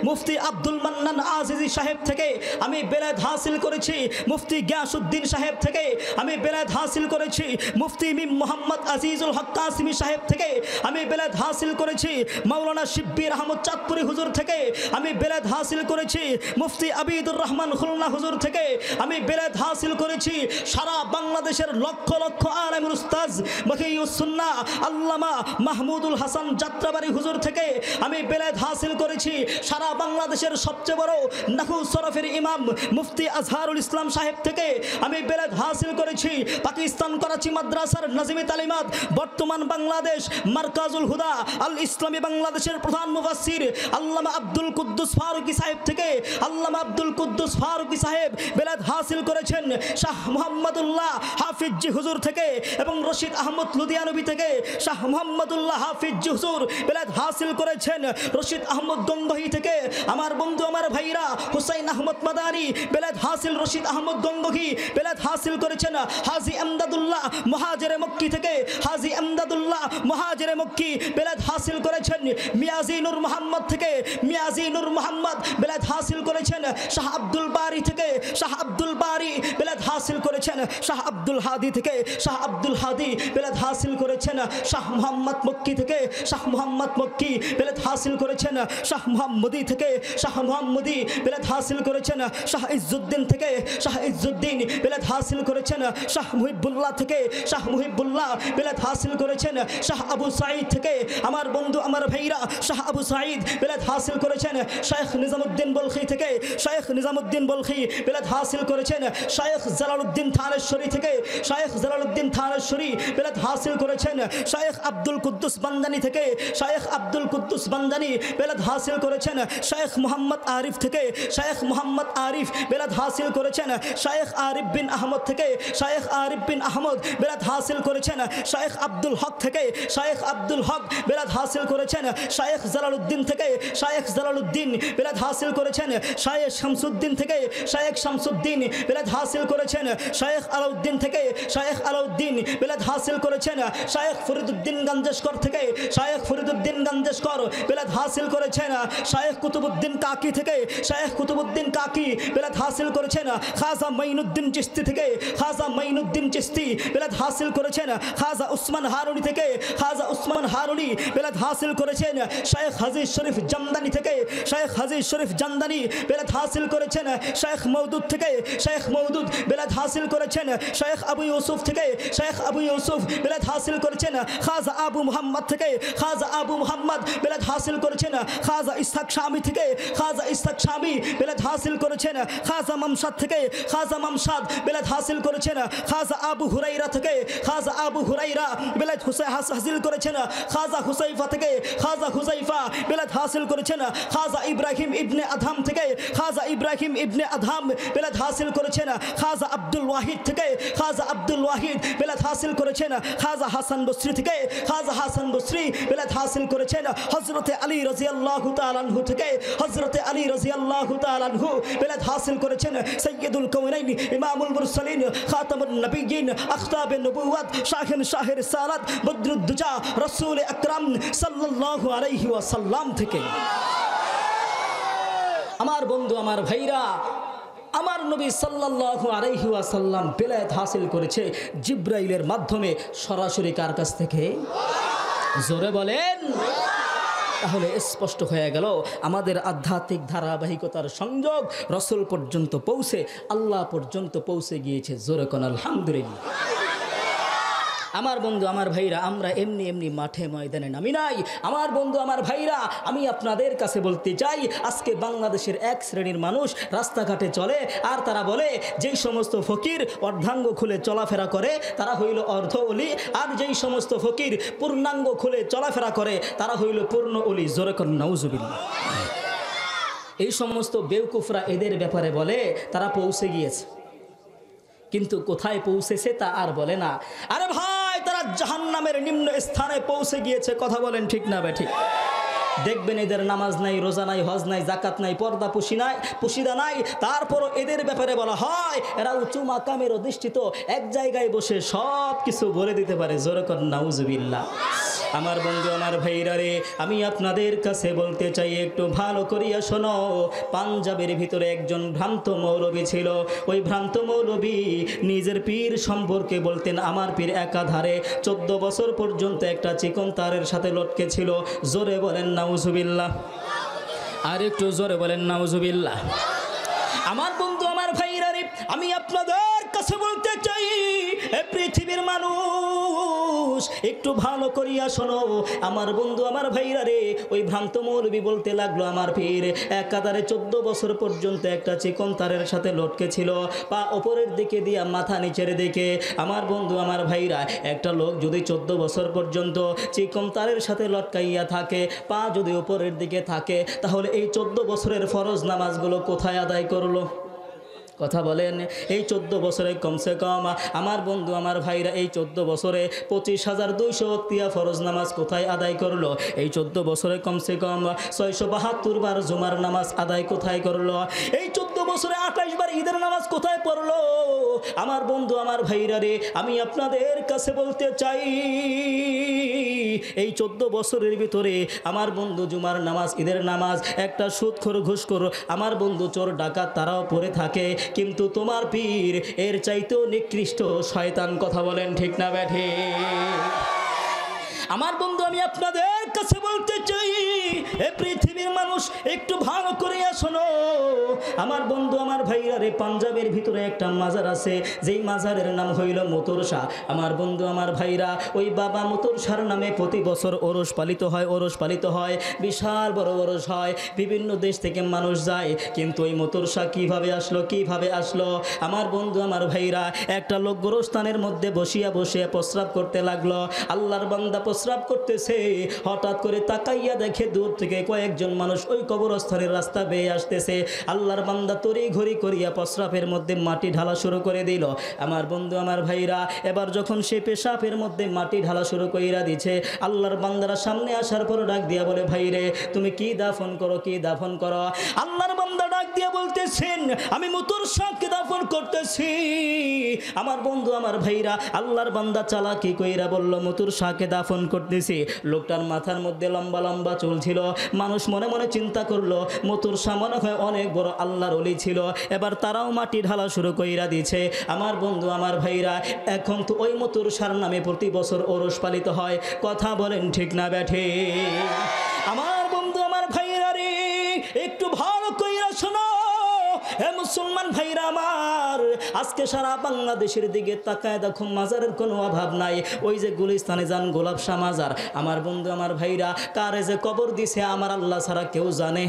মুফতি আব্দুল মান্নান আজিজি সাহেব থেকে আমি বেলায়েত হাসিল করেছি। মুফতি গিয়াসউদ্দিন সাহেব থেকে আমি বেলায়েত হাসিল করেছি। মুফতি মিম মোহাম্মদ আজিজুল হক কাসিমি সাহেব থেকে আমি বেলায়েত হাসিল করেছি। মাওলানা শিব্বির আহমদ চাঁদপুরি হুজুর থেকে আমি বেলায়েত হাসিল করেছি। মুফতি আবিদুর রহমান খুলনা হুজুর থেকে আমি বেলায়েত হাসিল করেছি। সারা বাংলাদেশের লক্ষ লক্ষ আলেমুল উস্তাদ মহিউস সুন্নাহ আল্লামা মাহমুদুল হাসান যাত্রাবাড়ি হুজুর থেকে আমি বেলায়েত হাসিল করেছি। সারা বাংলাদেশের সবচেয়ে বড় নাহু শরফের ইমাম মুফতি আজহারুল ইসলাম সাহেব থেকে আমি বেলায়েত হাসিল করেছি। পাকিস্তান করাচি মাদ্রাসার নাজিমি তালিমাত বর্তমান বাংলাদেশ মারকাজুল হুদা আল ইসলামী বাংলাদেশের প্রধান মুফাসসির আল্লামা আব্দুল কুদ্দুস ফারুকী সাহেব থেকে আল্লামা আব্দুল কুদ্দুস ফারুকী সাহেব বেলায়েত হাসিল করেছেন। শাহ মুহাম্মদুল্লাহ হাফিজ জি হুজুর থেকে এবং রশিদ আহমদ লুধিয়ানবী থেকে শাহ মুহাম্মদুল্লাহ হাফিজ জি হুজুর বেলায়েত হাসিল করেছেন। রশিদ আহমদ গঙ্গোহী থেকে আমার বন্ধু আমার ভাইরা হুসাইন আহমদ মাদানী বেলায়েত হাসিল, রশিদ আহমদ গঙ্গোহী বেলায়েত হাসিল করেছেন। হাজী আমদাদুল্লাহ মুহাজিরে মক্কি থেকে হাজী আমদাদুল্লাহ মুহাজিরে মক্কি বেলায়েত হাসিল করেছেন। মিয়াজি নূর মোহাম্মদ থেকে মিয়াজি নূর মোহাম্মদ বেলায়েত হাসিল করেছেন। শাহ আব্দুল বারী থেকে শাহ আব্দুল বারী বেলায়েত হাসিল করেছেন। শাহ আব্দুল হাদি থেকে শাহ আব্দুল হাদি বেলায়েত হাসিল করেছেন। শাহ মুহাম্মদ মক্কি থেকে শাহ মুহাম্মদ মক্কি বেলায়েত হাসিল করেছেন। শাহ মুহাম্মদি থেকে শাহ মুহাম্মদি বেলায়েত হাসিল করেছেন। শাহ ইজ্জুদ্দিন থেকে শাহ ইজ্জুদ্দিন বেলায়েত হাসিল করেছেন। শাহ মুহিবুল্লাহ থেকে শাহ মুহিবুল্লাহ বেলায়েত হাসিল করেছেন। শাহ আবু সাঈদ থেকে আমার বন্ধু আমার ভাইরা শাহ আবু সাঈদ বেলায়েত হাসিল করেছেন। শাইখ নিজামুদ্দিন বলখি থেকে শাইখ নিজামুদ্দিন বলখি বেলায়েত হাসিল করেছেন। শাইখ জালালউদ্দিন থানেশ্বরী থেকে শাইখ জালালউদ্দিন থানেশ্বরী বেলায়েত হাসিল করেছেন। শাইখ আব্দুল কুদ্দুস বান্দানী থেকে শাইখ আব্দুল কুদ্দুস বান্দানী বেলায়েত হাসিল করেছেন। শাইখ মুহাম্মদ আরিফ থেকে শাইখ মুহাম্মদ আরিফ বেলায়েত হাসিল করেছেন। শাইখ আরিফ বিন আহমদ থেকে শাইখ আরিফ বিন আহমদ বেলায়েত হাসিল করেছেন। শাইখ আব্দুল হক থেকে শাইখ আব্দুল হক বেলায়েত হাসিল করেছেন। শাইখ জালালউদ্দিন থেকে শাইখ জালালউদ্দিন বেলায়েত হাসিল করেছেন। শাইখ শামসুদ্দিন থেকে শাইখ শামসুদ্দিন বেলায়েত হাসিল করেছেন। করেছেন শায়েখ আলাউদ্দিন থেকে, শায়েখ আলাউদ্দিন বেলাদ হাসিল করেছেন শায়েখ ফরিদুদ্দিন গঞ্জেশকর থেকে, শায়েখ ফরিদুদ্দিন গঞ্জেশকর বেলাদ হাসিল করেছেন শায়েখ কুতুবুদ্দিন কাকি থেকে, শায়েখ কুতুবুদ্দিন কাকি বেলাদ হাসিল করেছেন খাজা মাইনুদ্দিন চিশতি থেকে, খাজা মাইনুদ্দিন চিশতি বেলাদ হাসিল করেছেন খাজা উসমান হারুনি থেকে, খাজা উসমান হারুনি বেলাদ হাসিল করেছেন শায়েখ হাজি শরীফ জামদানি থেকে, শায়েখ হাজি শরীফ জামদানি বেলাদ হাসিল করেছেন শায়েখ মওদুদ থেকে, শায়েখ মওদুদ বেলাদ হাসিল করেছেন শায়েখ আবু ইউসুফ থেকে, শায়েখ আবু ইউসুফ বেলাদ হাসিল করেছেন খাজা আবু মুহাম্মদ থেকে, খাজা আবু মুহাম্মদ বেলাদ হাসিল করেছেন খাজা ইসহাক শামী থেকে, খাজা ইসহাক শামী বেলাদ হাসিল করেছেন খাজা মামসাদ থেকে, খাজা মামসাদ বেলাদ হাসিল করেছেন খাজা আবু হুরাইরা থেকে, খাজা আবু হুরাইরা বেলাদ হাসিল করেছেন খাজা হুসাইফা থেকে, খাজা হুসাইফা বেলাদ হাসিল করেছেন খাজা ইব্রাহিম ইবনে আদহাম থেকে, খাজা ইব্রাহিম ইবনে আদহাম বেলাদ হাসিল করেছেন খাজা আব্দুল ওয়াহিদ থেকে, খাজা আব্দুল ওয়াহিদ বেলাদ হাসিল করেছেন খাজা হাসান বসরি থেকে, খাজা হাসান বসরি বেলাদ হাসিল করেছেন হযরতে আলী রাদিয়াল্লাহু তাআলা আনহু থেকে, হযরতে আলী রাদিয়াল্লাহু তাআলা আনহু বেলাদ হাসিল করেছেন সাইয়্যিদুল কাওনাইন ইমামুল মুরসালিন খাতামুন নবিয়্যিন আখতাবে নবুওয়াত শাহিন শাহের সালাত বদরুদ্দুজা রাসূল আকরাম সাল্লাল্লাহু আলাইহি ওয়াসাল্লাম থেকে। আমার বন্ধু আমার ভাইরা, আমার নবী সাল্লাল্লাহু আলাইহি ওয়াসাল্লাম বেলায়েত হাসিল করেছে জিবরাইলের মাধ্যমে, সরাসরি কার কাছ থেকে? জোরে বলেন। তাহলে স্পষ্ট হয়ে গেল আমাদের আধ্যাত্মিক ধারাবাহিকতার সংযোগ রসুল পর্যন্ত পৌঁছে, আল্লাহ পর্যন্ত পৌঁছে গিয়েছে। জোরে কোন আলহামদুলিল্লাহ। আমার বন্ধু আমার ভাইরা, আমরা এমনি এমনি মাঠে ময়দানে নামি নাই। আমার বন্ধু আমার ভাইরা, আমি আপনাদের কাছে বলতে চাই, আজকে বাংলাদেশের এক শ্রেণীর মানুষ রাস্তাঘাটে চলে আর তারা বলে যেই সমস্ত ফকির অর্ধাঙ্গ খুলে চলাফেরা করে তারা হইল অর্ধ অলি, আর যেই সমস্ত ফকির পূর্ণাঙ্গ খুলে চলাফেরা করে তারা হইল পূর্ণ অলি। জোরে কর নাউজুবিল্লাহ। এই সমস্ত বেওকুফরা এদের ব্যাপারে বলে তারা পৌঁছে গিয়েছে, কিন্তু কোথায় পৌঁছেছে তা আর বলে না। আরে ভাই, তারা জাহান্নামের নিম্ন স্থানে পৌঁছে গিয়েছে। কথা বলেন ঠিক না বে ঠিক? দেখবেন এদের নামাজ নাই, রোজা নাই, হজ নাই, জাকাত নাই, পর্দা পুশিদা নাই, তারপরও এদের ব্যাপারে বলা হয় এরা উঁচু মাকামের অধিষ্ঠিত, এক জায়গায় বসে সব কিছু বলে দিতে পারে। জোরে কর নাউজুবিল্লাহ। আমার বন্ধু আমার ভাইরা রে, আমি আপনাদের কাছে বলতে চাই, একটু ভালো করিয়া শোনো। পাঞ্জাবের ভিতরে একজন ভ্রান্ত মৌলবী ছিল। ওই ভ্রান্ত মৌলবী নিজের পীর সম্পর্কে বলতেন, আমার পীর একাধারে 14 বছর পর্যন্ত একটা চিকন তারের সাথে লটকে ছিল। জোরে বলেন নাউজুবিল্লাহ। আর একটু জোরে বলেন নাউজুবিল্লাহ। আমার বন্ধু আমার ভাইরা রে, আমি আপনাদের কাছে বলতে চাই, এ পৃথিবীর মানুষ একটু ভালো করিয়া শোনো। আমার বন্ধু আমার ভাইরা রে, ওই ভ্রান্ত মৌলবী বলতে লাগলো, আমার পীর একাধারে 14 বছর পর্যন্ত একটা চিকন তারের সাথে লটকে ছিল, পা ওপরের দিকে দিয়া মাথা নিচের দিকে। আমার বন্ধু আমার ভাইরা, একটা লোক যদি 14 বছর পর্যন্ত চিকন তারের সাথে লটকাইয়া থাকে, পা যদি ওপরের দিকে থাকে, তাহলে এই 14 বছরের ফরজ নামাজগুলো কোথায় আদায় করলো? কথা বলেন। এই 14 বছরে কমসে কম আমার বন্ধু আমার ভাইরা, এই 14 বছরে 25,200 ওয়াক্তিয়া ফরজ নামাজ কোথায় আদায় করলো? এই 14 বছরে কমসে কম 672 বার জুমার নামাজ আদায় কোথায় করলো? এই 14 বছরে 28 বার ঈদের নামাজ কোথায় পড়লো? আমার বন্ধু আমার ভাইরা রে, আমি আপনাদের কাছে বলতে চাই, এই 14 বছরের ভিতরে আমার বন্ধু জুমার নামাজ, ঈদের নামাজ, একটা সুদখোর ঘুষখোর আমার বন্ধু চোর ডাকাত তারাও পড়ে থাকে, কিন্তু তোমার পীর এর চাইতেও নিকৃষ্ট শয়তান। কথা বলেন ঠিক না ব্যাঠে? আমার বন্ধু আমি আপনাদের কাছে বলতে চাই, এ পৃথিবীর মানুষ একটু ভালো করে শোনো। আমার বন্ধু আমার ভাইরা রে, পাঞ্জাবের ভিতরে একটা মাজার আছে, যেই মাজারের নাম হইল মতুর শাহ। আমার বন্ধু আমার ভাইরা, ওই বাবা মতুর শাহর নামে প্রতি বছর ওরস পালিত হয়, ওরস পালিত হয়, বিশাল বড় ওরস হয়, বিভিন্ন দেশ থেকে মানুষ যায়। কিন্তু ওই মতুর শাহ কিভাবে আসলো? আমার বন্ধু আমার ভাইরা, একটা লোক গোরস্থানের মধ্যে বসিয়া প্রস্রাব করতে লাগলো। আল্লাহর বান্দা প্রস্রাব করতেছে, হঠাৎ করে তাকাইয়া দেখে দূর থেকে কয়েকজন একজন মানুষ ওই কবরস্থানের রাস্তা বেয়ে আসতেছে। আল্লাহর বান্দা তরি ঘড়ি করিয়া প্রস্রাবের মধ্যে মাটি ঢালা শুরু করে দিল। আমার বন্ধু আমার ভাইরা, এবার যখন সে পেশাবের মধ্যে মাটি ঢালা শুরু কইরা দিছে, আল্লাহর বান্দারা সামনে আসার পর ডাক দিয়া বলে, ভাই রে তুমি কি দাফন করো, কি দাফন করো? আল্লাহর বান্দা ডাক দিয়া বলতেছেন, আমি মতুর শাহকে দাফন করতেছি। আমার বন্ধু আমার ভাইরা, আল্লাহর বান্দা চালাকি কইরা বলল মতুর শাহকে দাফন করতেছি। লোকটার মাথার মধ্যে লম্বা লম্বা চুল ছিল। মানুষ মনে মনে চিন্তা করলো মতুর শাহ মনে হয় অনেক বড় আল্লাহর ওলি ছিল। এবার তারাও মাটি ঢালা শুরু কইরা দিছে। আমার বন্ধু আমার ভাইরা, এখন তো ওই মতুর শাহর নামে প্রতি বছর ওরস পালিত হয়। কথা বলেন ঠিক না ব্যাঠে? আমার বন্ধু আমার ভাইরা রে, একটু ভালো কইরা শোনো হে মুসলমান ভাইরা আমার, আজকে সারা বাংলাদেশের দিকে তাকায় দেখো মাজারের কোনো অভাব নাই। ওই যে গুলিস্তানে যান গোলাপ শাহ মাজার, আমার বন্ধু আমার ভাইরা, কারে যে কবর দিছে আমার আল্লাহ ছাড়া কেউ জানে।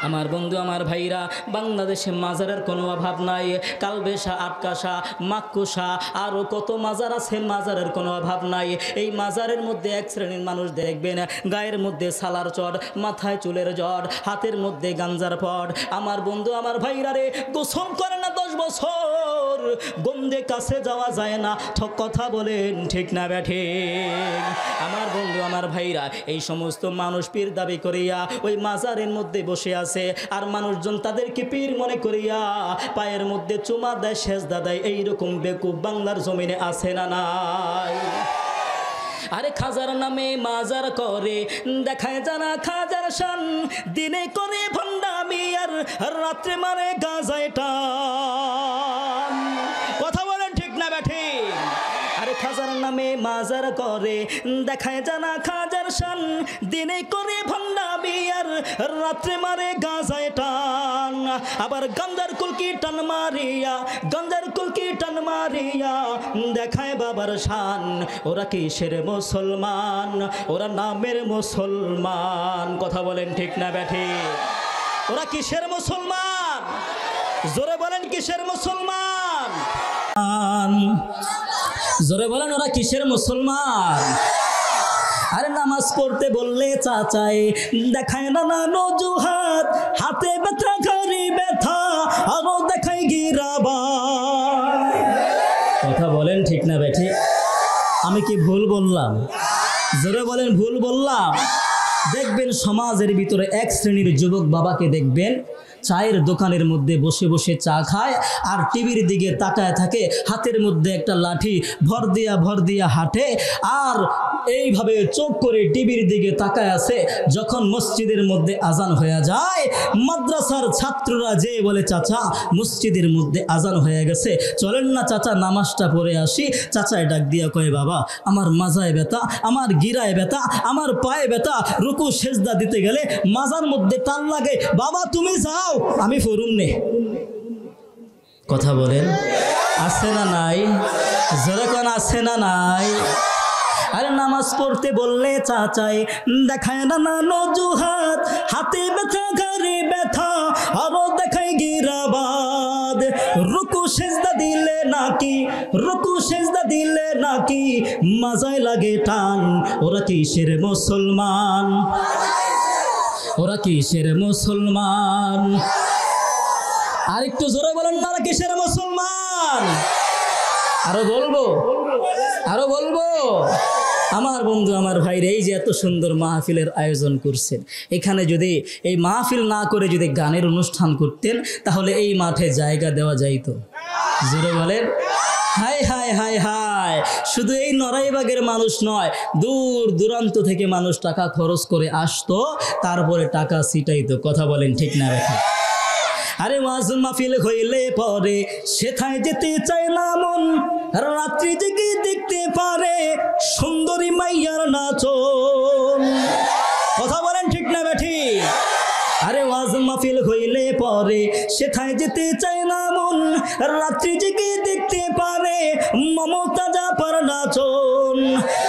আমার বন্ধু আমার ভাইরা, বাংলাদেশে মাজারের কোনো অভাব নাই। কালবেশা, আটকাশা, মাক্কুশা, আরও কত মাজার আছে, মাজারের কোনো অভাব নাই। এই মাজারের মধ্যে এক শ্রেণীর মানুষ দেখবেন গায়ের মধ্যে সালার চট, মাথায় চুলের জট, হাতের মধ্যে গাঞ্জার পট। আমার বন্ধু আমার ভাইরা রে, গোসল করে না 10 বছর, গন্ধে কাছে যাওয়া যায় না। কথা বলেন ঠিক না ব্যাঠে? আমার বন্ধু আমার ভাইরা, এই সমস্ত মানুষ পীর দাবি করিয়া ওই মাজারের মধ্যে বসে আছে, আর মানুষজন তাদেরকে পীর মনে করিয়া পায়ের মধ্যে চুমা দেয়, সেজদা দেয়। এইরকম বেকুব বাংলার জমিনে আছে না নাই? আরে খাজার নামে মাজার করে, দেখায় জানা খাজার শান, দিনে করে ভণ্ডামি আর রাত্রে মারে গাঁজায় টান। কথা বলেন ঠিক না ব্যাঠি? আরে খাজার নামে মাজার করে, দেখায় জানা খাজার শান, দিনে করে ভণ্ডামি আর রাত্রে মারে গাঁজায় টান। আবার গাঞ্জার কুলকি টান মারিয়া, গাঞ্জার কুলকি টান মারিয়া দেখায় বাবার শান। ওরা কিসের মুসলমান? ওরা নামের মুসলমান। কথা বলেন ঠিক না ব্যাঠি? ওরা কিসের মুসলমান? জোরে বলেন কিসের মুসলমান? জোরে বলেন ওরা কিসের মুসলমান? আরে নামাজ পড়তে বললে চাচাই দেখায় নানা নজুহাত, হাতে ব্যথা ঘাড়ি ব্যথা আরো দেখায় গিরাবাত। কথা বলেন ঠিক না বেঠি? আমি কি ভুল বললাম? জোরে বলেন ভুল বললাম? দেখবেন সমাজের ভিতরে এক শ্রেণীর যুবক বাবাকে দেখবেন চায়ের দোকানের মধ্যে বসে বসে চা খায় আর টিভির দিকে তাকায় থাকে, হাতের মধ্যে একটা লাঠি ভর দিয়া হাঁটে আর এইভাবে চোখ করে টিভির দিকে তাকায় আছে। যখন মসজিদের মধ্যে আজান হয়ে যায়, মাদ্রাসার ছাত্ররা যে বলে চাচা মসজিদের মধ্যে আজান হয়ে গেছে, চলেন না চাচা নামাজটা পড়ে আসি। চাচায় ডাক দিয়া কয়, বাবা আমার মাজায় ব্যথা, আমার গিরায় ব্যথা, আমার পায়ে ব্যথা, রুকু সেজদা দিতে গেলে মাজার মধ্যে টান লাগে, বাবা তুমি যাও আমি ফরুম নে। কথা বলেন আছে না নাই? জোরে কোন আছে না নাই? আরে নামাজ পড়তে বললে চাচাই দেখায় না নজুহাত, হাতে ব্যথা ঘাড়ে ব্যথা আরো দেখায় গিরাবাদ। রুকু সেজদা দিলে নাকি, রুকু সেজদা দিলে নাকি মাজায় লাগে টান। ওরা কিসের মুসলমান? ওরা কিসের মুসলমান? আর একটু জোরে বলেন না, ওরা কিসের মুসলমান? আরো বলবো, আরো বলবো। আমার বন্ধু আমার ভাইরা, এই যে এত সুন্দর মাহফিলের আয়োজন করছেন, এখানে যদি এই মাহফিল না করে যদি গানের অনুষ্ঠান করতেন তাহলে এই মাঠে জায়গা দেওয়া যাইতো। জোরে বলেন হায় হায় হায় হায়। শুধু এই নড়াইবাগের মানুষ নয়, দূর দূরান্ত থেকে মানুষ টাকা খরচ করে আসতো, তারপরে টাকা ছিটাইতো। কথা বলেন ঠিক না রেখে? আরে ওয়াজ মাহফিল হইলে পরে সেথায় যেতে চায় না মন, রাত্রি জেগে দেখতে পারে সুন্দরী মাইয়ার নাচন। কথা বলেন ঠিক না বেঠি? আরে ওয়াজ মাহফিল হইলে পরে সেথায় যেতে চায় না মন, রাত্রি জেগে দেখতে পারে মমতা জাপার নাচন।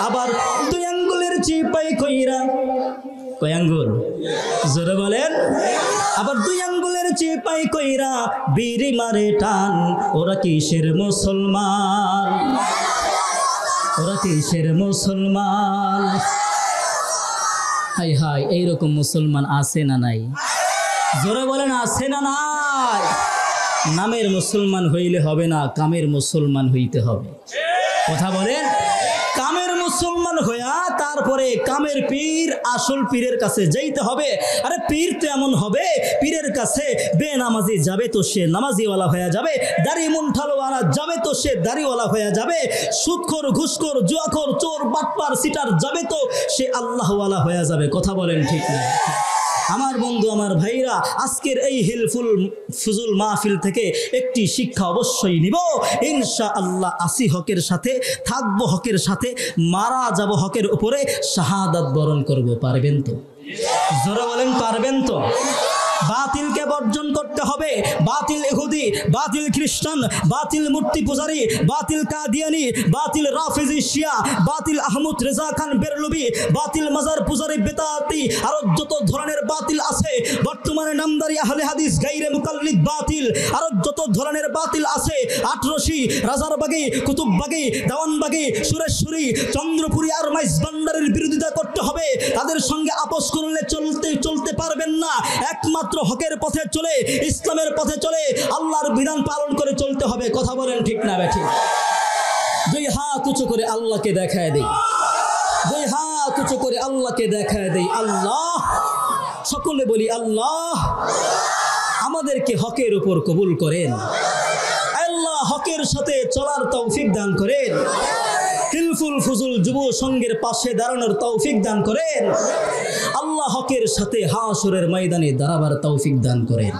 আবার 2 আঙ্গুলের চিপাই কইরা, কয় আঙ্গুল? জোরে বলেন। আবার 2 আঙ্গুলের চিপাই কইরা বিড়ি মারে টান। ওরা কিসের মুসলমান? ওরা কিসের মুসলমান? হাই হাই, এইরকম মুসলমান আছে না নাই? জোরে বলেন আছে না নাই? নামের মুসলমান হইলে হবে না, কামের মুসলমান হইতে হবে। কথা বলেন, কামের মুসলমান হইয়া তারপরে কামের পীর, আসল পীরের কাছে যাইতে হবে। আরে পীর তো এমন হবে, পীরের কাছে বেনামাজি যাবে তো সে নামাজিওয়ালা হয়ে যাবে, দাড়ি মুন্ঠালওয়ালা যাবে তো সে দাড়িওয়ালা হয়ে যাবে, সুদখোর, ঘুষখোর, জুয়াখোর, চোর, বাটপার, সিটার যাবে তো সে আল্লাহওয়ালা হয়ে যাবে। কথা বলেন ঠিক না? আমার বন্ধু, আমার ভাইরা, আজকের এই হিলফুল ফুজুল মাহফিল থেকে একটি শিক্ষা অবশ্যই নিব। ইনশাআল্লাহ আসি হকের সাথে, থাকবো হকের সাথে, মারা যাব হকের উপরে, শাহাদাত বরণ করব। পারবেন তো? জোরে বলেন, পারবেন তো? বাতিলকে বর্জন করতে হবে। বাতিল ইহুদি, বাতিল খ্রিস্টান, বাতিল মূর্তি পূজারী, বাতিল কাদিয়ানি, বাতিল রাফিজি শিয়া, বাতিল আহমদ রেজা খান বেরলভি, বাতিল মাজার পূজারী বেদাতি, আরো যত ধরনের বাতিল আছে বর্তমানে, নামদারি আহলে হাদিস গাইরে মুকাল্লিদ বাতিল, আরো যত ধরনের বাতিল আছে, আটরশি, রাজারবাগী, কুতুববাগী, দেওয়ানবাগী, সুরেশ্বরী, চন্দ্রপুরী আর মাইজ ভান্ডারের বিরোধিতা করতে হবে। তাদের সঙ্গে আপোষ করলে চলতে পারবেন না। একমাত্র হকের পথে চলে, ইসলামের পথে চলে, আল্লাহর বিধান পালন করে চলতে হবে। কথা বলেন ঠিক না বেঠিক? দুই হাত উঁচু করে আল্লাহকে দেখায় দেই, দুই হাত উঁচু করে আল্লাহকে দেখায় দেই। আল্লাহ, সকলে বলি আল্লাহ আমাদেরকে হকের উপর কবুল করেন। আল্লাহ হকের সাথে চলার তৌফিক দান করেন। হিলফুল ফুজুল যুব সংঘের পাশে দাঁড়ানোর তৌফিক দান করেন। আল্লাহ হকের সাথে হাসরের ময়দানে দাঁড়াবার তৌফিক দান করেন।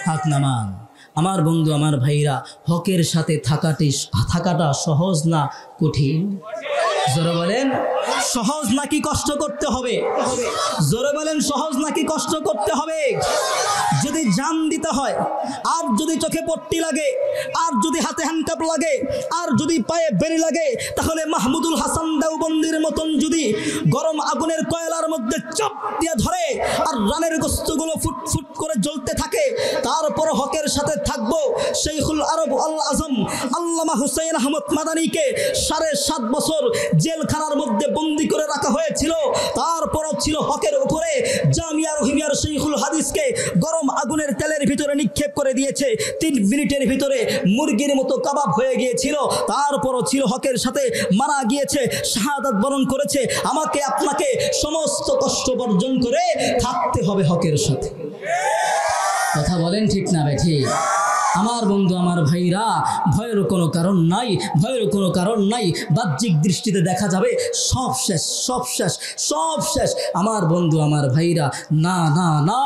হাত নামান। আমার বন্ধু, আমার ভাইরা, হকের সাথে থাকাটা সহজ না কঠিন? জোরে বলেন, সহজ নাকি কষ্ট করতে হবে? জোরে বলেন, সহজ নাকি কষ্ট করতে হবে? যদি জান দিতে হয়, আর যদি চোখে পট্টি লাগে, আর যদি হাতে হ্যান্ডকাপ লাগে, আর যদি পায়ে বেড়ি লাগে, তাহলে মাহমুদুল হাসান দেওবন্দির মতন যদি গরম আগুনের কয়লার মধ্যে চাপ দিয়ে ধরে আর রানের গোস্তগুলো ফুটফুট করে জ্বলতে থাকে, তারপর হকের সাথে থাকবো। শেখুল আরব আল আজম আল্লামা হুসাইন আহমদ মাদানীকে 7.5 বছর জেলখানার মধ্যে বন্দি করে রাখা হয়েছিল, তারপরও ছিল হকের উপরে। জামিয়া রহিমিয়ার শেখুল হাদিসকে গরম আগুনের তেলের ভিতরে নিক্ষেপ করে দিয়েছে, 3 মিনিটের ভিতরে মুরগির মতো কাবাব হয়ে গিয়েছিল, তারপরও ছিল হকের সাথে, মারা গিয়েছে, শাহাদাত বরণ করেছে। আমাকে আপনাকে সমস্ত কষ্ট বর্জন করে থাকতে হবে হকের সাথে। কথা বলেন ঠিক না বেঠিক? আমার বন্ধু, আমার ভাইরা, ভয়ের কোনো কারণ নাই, ভয়ের কোনো কারণ নাই। বাহ্যিক দৃষ্টিতে দেখা যাবে সব শেষ, সব শেষ, সব শেষ। আমার বন্ধু, আমার ভাইরা, না না না,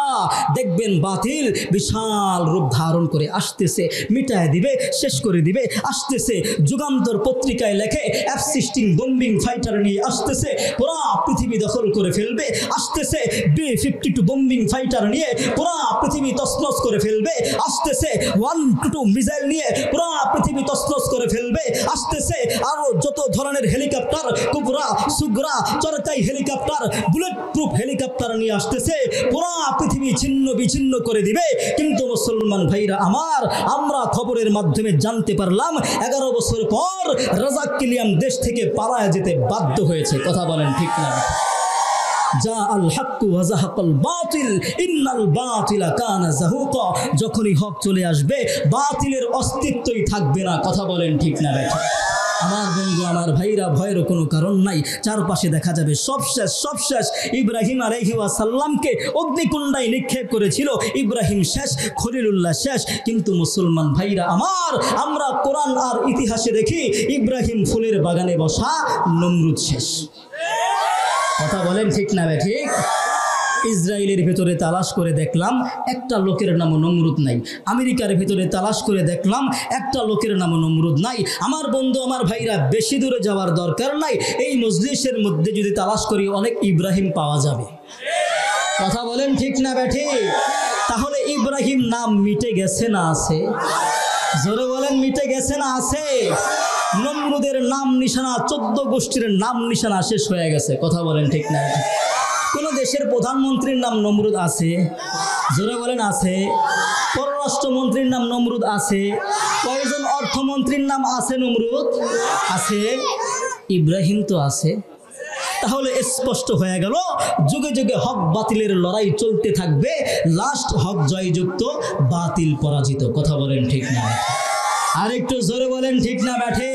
দেখবেন বাতিল বিশাল রূপ ধারণ করে আসতেছে, মিটায় দিবে, শেষ করে দিবে, আসতেছে। যুগান্তর পত্রিকায় লেখে F-16 বোম্বিং ফাইটার নিয়ে আসতেছে, পুরা পৃথিবী দখল করে ফেলবে, আসতেছে। B-52 বোম্বিং ফাইটার নিয়ে পুরা পৃথিবী তছনছ করে ফেলবে, আসতেছে। 1-2 মিসাইল নিয়ে পুরা পৃথিবী তছনছ করে ফেলবে, আসতেছে। আরো যত ধরনের হেলিকপ্টার, কুবরা, সুগরা, Charkhai helicopter, bullet proof helicopter নিয়ে আসতেছে, পুরা পৃথিবী ছিন্ন বিচ্ছিন্ন করে দিবে। কিন্তু মুসলমান ভাইরা আমার, আমরা খবরের মাধ্যমে জানতে পারলাম 11 বছর পর রাজাক কিলিয়ান দেশ থেকে পালায় যেতে বাধ্য হয়েছে। কথা বলেন ঠিক না? যা আল হাক্কু ওয়া যাহাকাল বাতিল ইন্নাল বাতিলা কানা যাহুকা। যখনই হক চলে আসবে, বাতিলের অস্তিত্বই থাকবে না। কথা বলেন ঠিক না বেঠিক? আমার বন্ধু, আমার ভাইরা, ভয়ের কোনো কারণ নাই। চারপাশে দেখা যাবে সব শেষ, সব শেষ। ইব্রাহিম আলাইহিস সালামকে অগ্নিকুণ্ডায় নিক্ষেপ করেছিল, ইব্রাহিম শেষ, খলিলুল্লাহ শেষ। কিন্তু মুসলমান ভাইরা আমার, আমরা কোরআন আর ইতিহাসে দেখি ইব্রাহিম ফুলের বাগানে বসা, নমরুদ শেষ। কথা বলেন ঠিক না বেঠিক? ইসরায়েলের ভেতরে তালাশ করে দেখলাম একটা লোকের নামও নমরুদ নাই। আমেরিকার ভেতরে তালাশ করে দেখলাম একটা লোকের নামও নমরুদ নাই। আমার বন্ধু, আমার ভাইরা, বেশি দূরে যাওয়ার দরকার নাই। এই মজলিসের মধ্যে যদি তালাশ করি অনেক ইব্রাহিম পাওয়া যাবে। কথা বলেন ঠিক না বেঠিক? তাহলে ইব্রাহিম নাম মিটে গেছে না আছে? জোরে বলেন, মিটে গেছে না আছে? নমরুদের নাম নিশানা, 14 গোষ্ঠীর নাম নিশানা শেষ হয়ে গেছে। কথা বলেন ঠিক না? কোন দেশের প্রধানমন্ত্রীর নাম নমরুদ আছে? জোরে বলেন আছে? পররাষ্ট্রমন্ত্রীর নাম নমরুদ আছে? কয়জন অর্থমন্ত্রীর নাম আছে নমরুদ? আছে। ইব্রাহিম তো আছে। তাহলে স্পষ্ট হয়ে গেল যুগে যুগে হক বাতিলের লড়াই চলতে থাকবে, লাস্ট হক জয়যুক্ত বাতিল পরাজিত। কথা বলেন ঠিক না? আর একটু জোরে বলেন ঠিক না ব্যাঠে?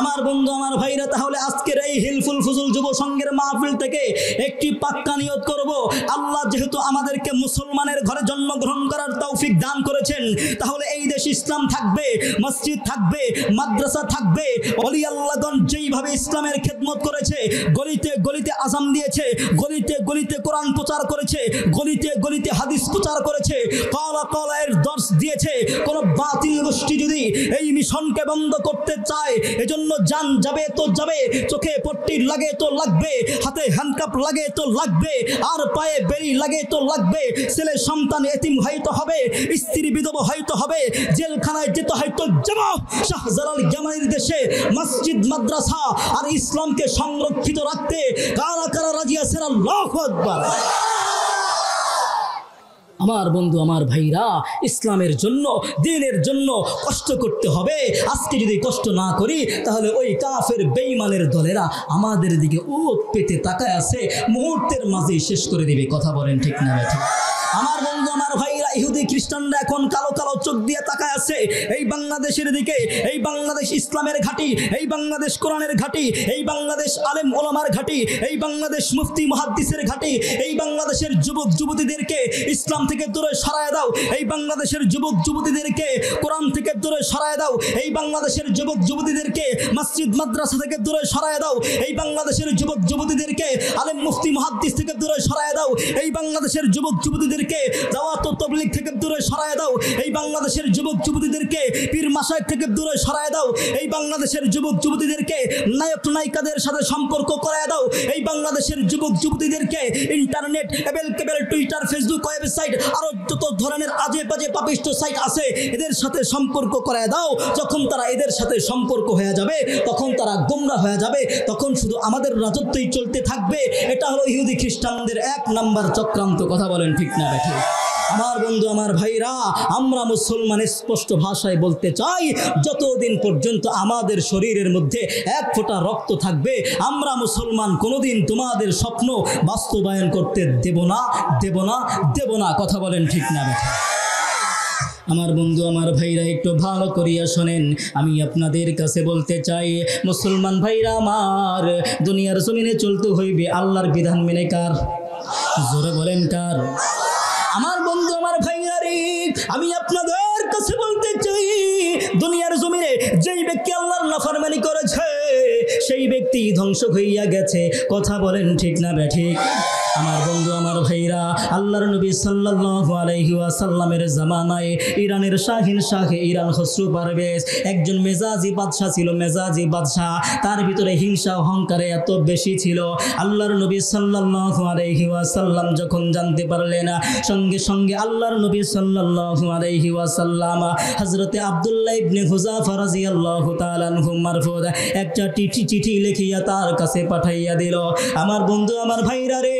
আমার বন্ধু আমার ভাইরা, তাহলে আজকের এই হিলফুল ফুজুল যুব সংঘের মাহফিল থেকে একটি পাক্কা নিয়ত করব, আল্লাহ যেহেতু আমাদেরকে মুসলমানের ঘরে জন্মগ্রহণ করার তৌফিক দান করেছেন, তাহলে এই দেশ ইসলাম থাকবে, মসজিদ থাকবে, মাদ্রাসা থাকবে। ওলি আল্লাহগণ যেইভাবে ইসলামের খেদমত করেছে, গলিতে গলিতে আযান দিয়েছে, গলিতে গলিতে কোরআন প্রচার করেছে, গলিতে গলিতে হাদিস প্রচার করেছে, কালা কালা এর দর্শ দিয়েছে। কোন বাতিল গোষ্ঠী যদি এই মিশনকে বন্ধ করতে চায়, এজন্য জান যাবে তো যাবে, চোখে পট্টি লাগে তো লাগবে, হাতে হ্যান্ডকাপ লাগে তো লাগবে, আর পায়ে বেড়ি লাগে তো লাগবে, ছেলে সন্তান এতিম হয়তো হবে, স্ত্রী বিধবা হয়তো হবে, জেলখানায় যেতে হয়তো যাব। শাহজালাল জামানির দেশে মসজিদ মাদ্রাসা আর ইসলামকে সংরক্ষিত রাখতে কারা কারা রাজি আছেন? আল্লাহু আকবার। আমার বন্ধু আমার ভাইরা, ইসলামের জন্য, দ্বীনের জন্য কষ্ট করতে হবে। আজকে যদি কষ্ট না করি, তাহলে ওই কাফের বেঈমানের দলেরা আমাদের দিকে ওত পেতে তাকায় আছে, মুহূর্তের মাঝেই শেষ করে দিবে। কথা বলেন ঠিক না? ঠিক। আমার বন্ধু আমার ভাইরা, ইহুদি খ্রিস্টানরা এখন কালো কালো চোখ দিয়ে তাকায় আছে এই বাংলাদেশের দিকে। এই বাংলাদেশ ইসলামের ঘাঁটি, এই বাংলাদেশ কোরআনের ঘাঁটি, এই বাংলাদেশ আলেম ওলামার ঘাঁটি, এই বাংলাদেশ মুফতি মুহাদ্দিসের ঘাঁটি। এই বাংলাদেশের যুবক যুবতীদেরকে ইসলাম থেকে দূরে সরায় দাও, এই বাংলাদেশের যুবক যুবতীদেরকে কোরআন থেকে দূরে সরায় দাও, এই বাংলাদেশের যুবক যুবতীদেরকে মসজিদ মাদ্রাসা থেকে দূরে সরায় দাও, এই বাংলাদেশের যুবক যুবতীদেরকে আলেম মুফতি মুহাদ্দিস থেকে দূরে সরায় দাও, এই বাংলাদেশের যুবক যুবতীদেরকে দাওয়াত ও তাবলীগ থেকে দূরে সরায় দাও, এই বাংলাদেশের যুবক যুবতীদেরকে পীর মাশায়েখ থেকে দূরে সরায় দাও, এই বাংলাদেশের যুবক যুবতীদেরকে নায়ক নায়িকাদের সাথে সম্পর্ক করায় দাও, এই বাংলাদেশের যুবক যুবতীদেরকে ইন্টারনেট, কেবল, টুইটার, ফেসবুক, ওয়েবসাইট, আরো যত ধরনের আজে বাজে পাপিষ্ট সাইট আছে, এদের সাথে সম্পর্ক করায় দাও। যখন তারা এদের সাথে সম্পর্ক হয়ে যাবে, তখন তারা গোমরা হয়ে যাবে, তখন শুধু আমাদের রাজত্বই চলতে থাকবে। এটা হলো ইহুদি খ্রিস্টানদের এক নাম্বার চক্রান্ত। কথা বলেন ঠিক না? ঠিক। আমার বন্ধু আমার ভাইরা, আমরা মুসলমান স্পষ্ট ভাষায় বলতে চাই, যতদিন পর্যন্ত আমাদের শরীরের মধ্যে এক ফোঁটা রক্ত থাকবে, আমরা মুসলমান কোনোদিন তোমাদের স্বপ্ন বাস্তবায়ন করতে দেব না, দেব না, দেব না। কথা বলেন ঠিক না? আমার বন্ধু আমার ভাইরা, একটু ভালো করিয়া শোনেন, আমি আপনাদের কাছে বলতে চাই, মুসলমান ভাইরা আমার, দুনিয়ার জমিনে চলতে হইবে আল্লাহর বিধান মেনে। কার? জোরে বলেন কার? আমার বন্ধু আমার ভাইরা রে, আমি আপনাদের কাছে বলতে চাই, দুনিয়ার জমিনে যেই ব্যক্তি আল্লাহর নাফরমানি করেছে, সেই ব্যক্তি ধ্বংস হইয়া গেছে। কথা বলেন ঠিক না ঠিক? আমার বন্ধু আমার ভাইরা, আল্লাহর নবী সাল্লাল্লাহু আলাইহি ওয়াসাল্লামের জামানায় ইরানের শাহিন শাহে ইরান খসরু পারভেজ একজন মেজাজি বাদশা ছিল। মেজাজি বাদশা, তার ভিতরে হিংসা অহংকারে এত বেশি ছিল। আল্লাহর নবী সাল্লাল্লাহু আলাইহি ওয়াসাল্লাম যখন জানতে পারলেন, সঙ্গে সঙ্গে আল্লাহর নবী সাল্লাল্লাহু আলাইহি ওয়াসাল্লাম হযরতে আব্দুল্লাহ ইবনে হুযাফা রাদিয়াল্লাহু তাআলা আনহু মারফুদ একটা চিঠি লিখিয়া তার কাছে পাঠাইয়া দিল। আমার বন্ধু আমার ভাইরা রে,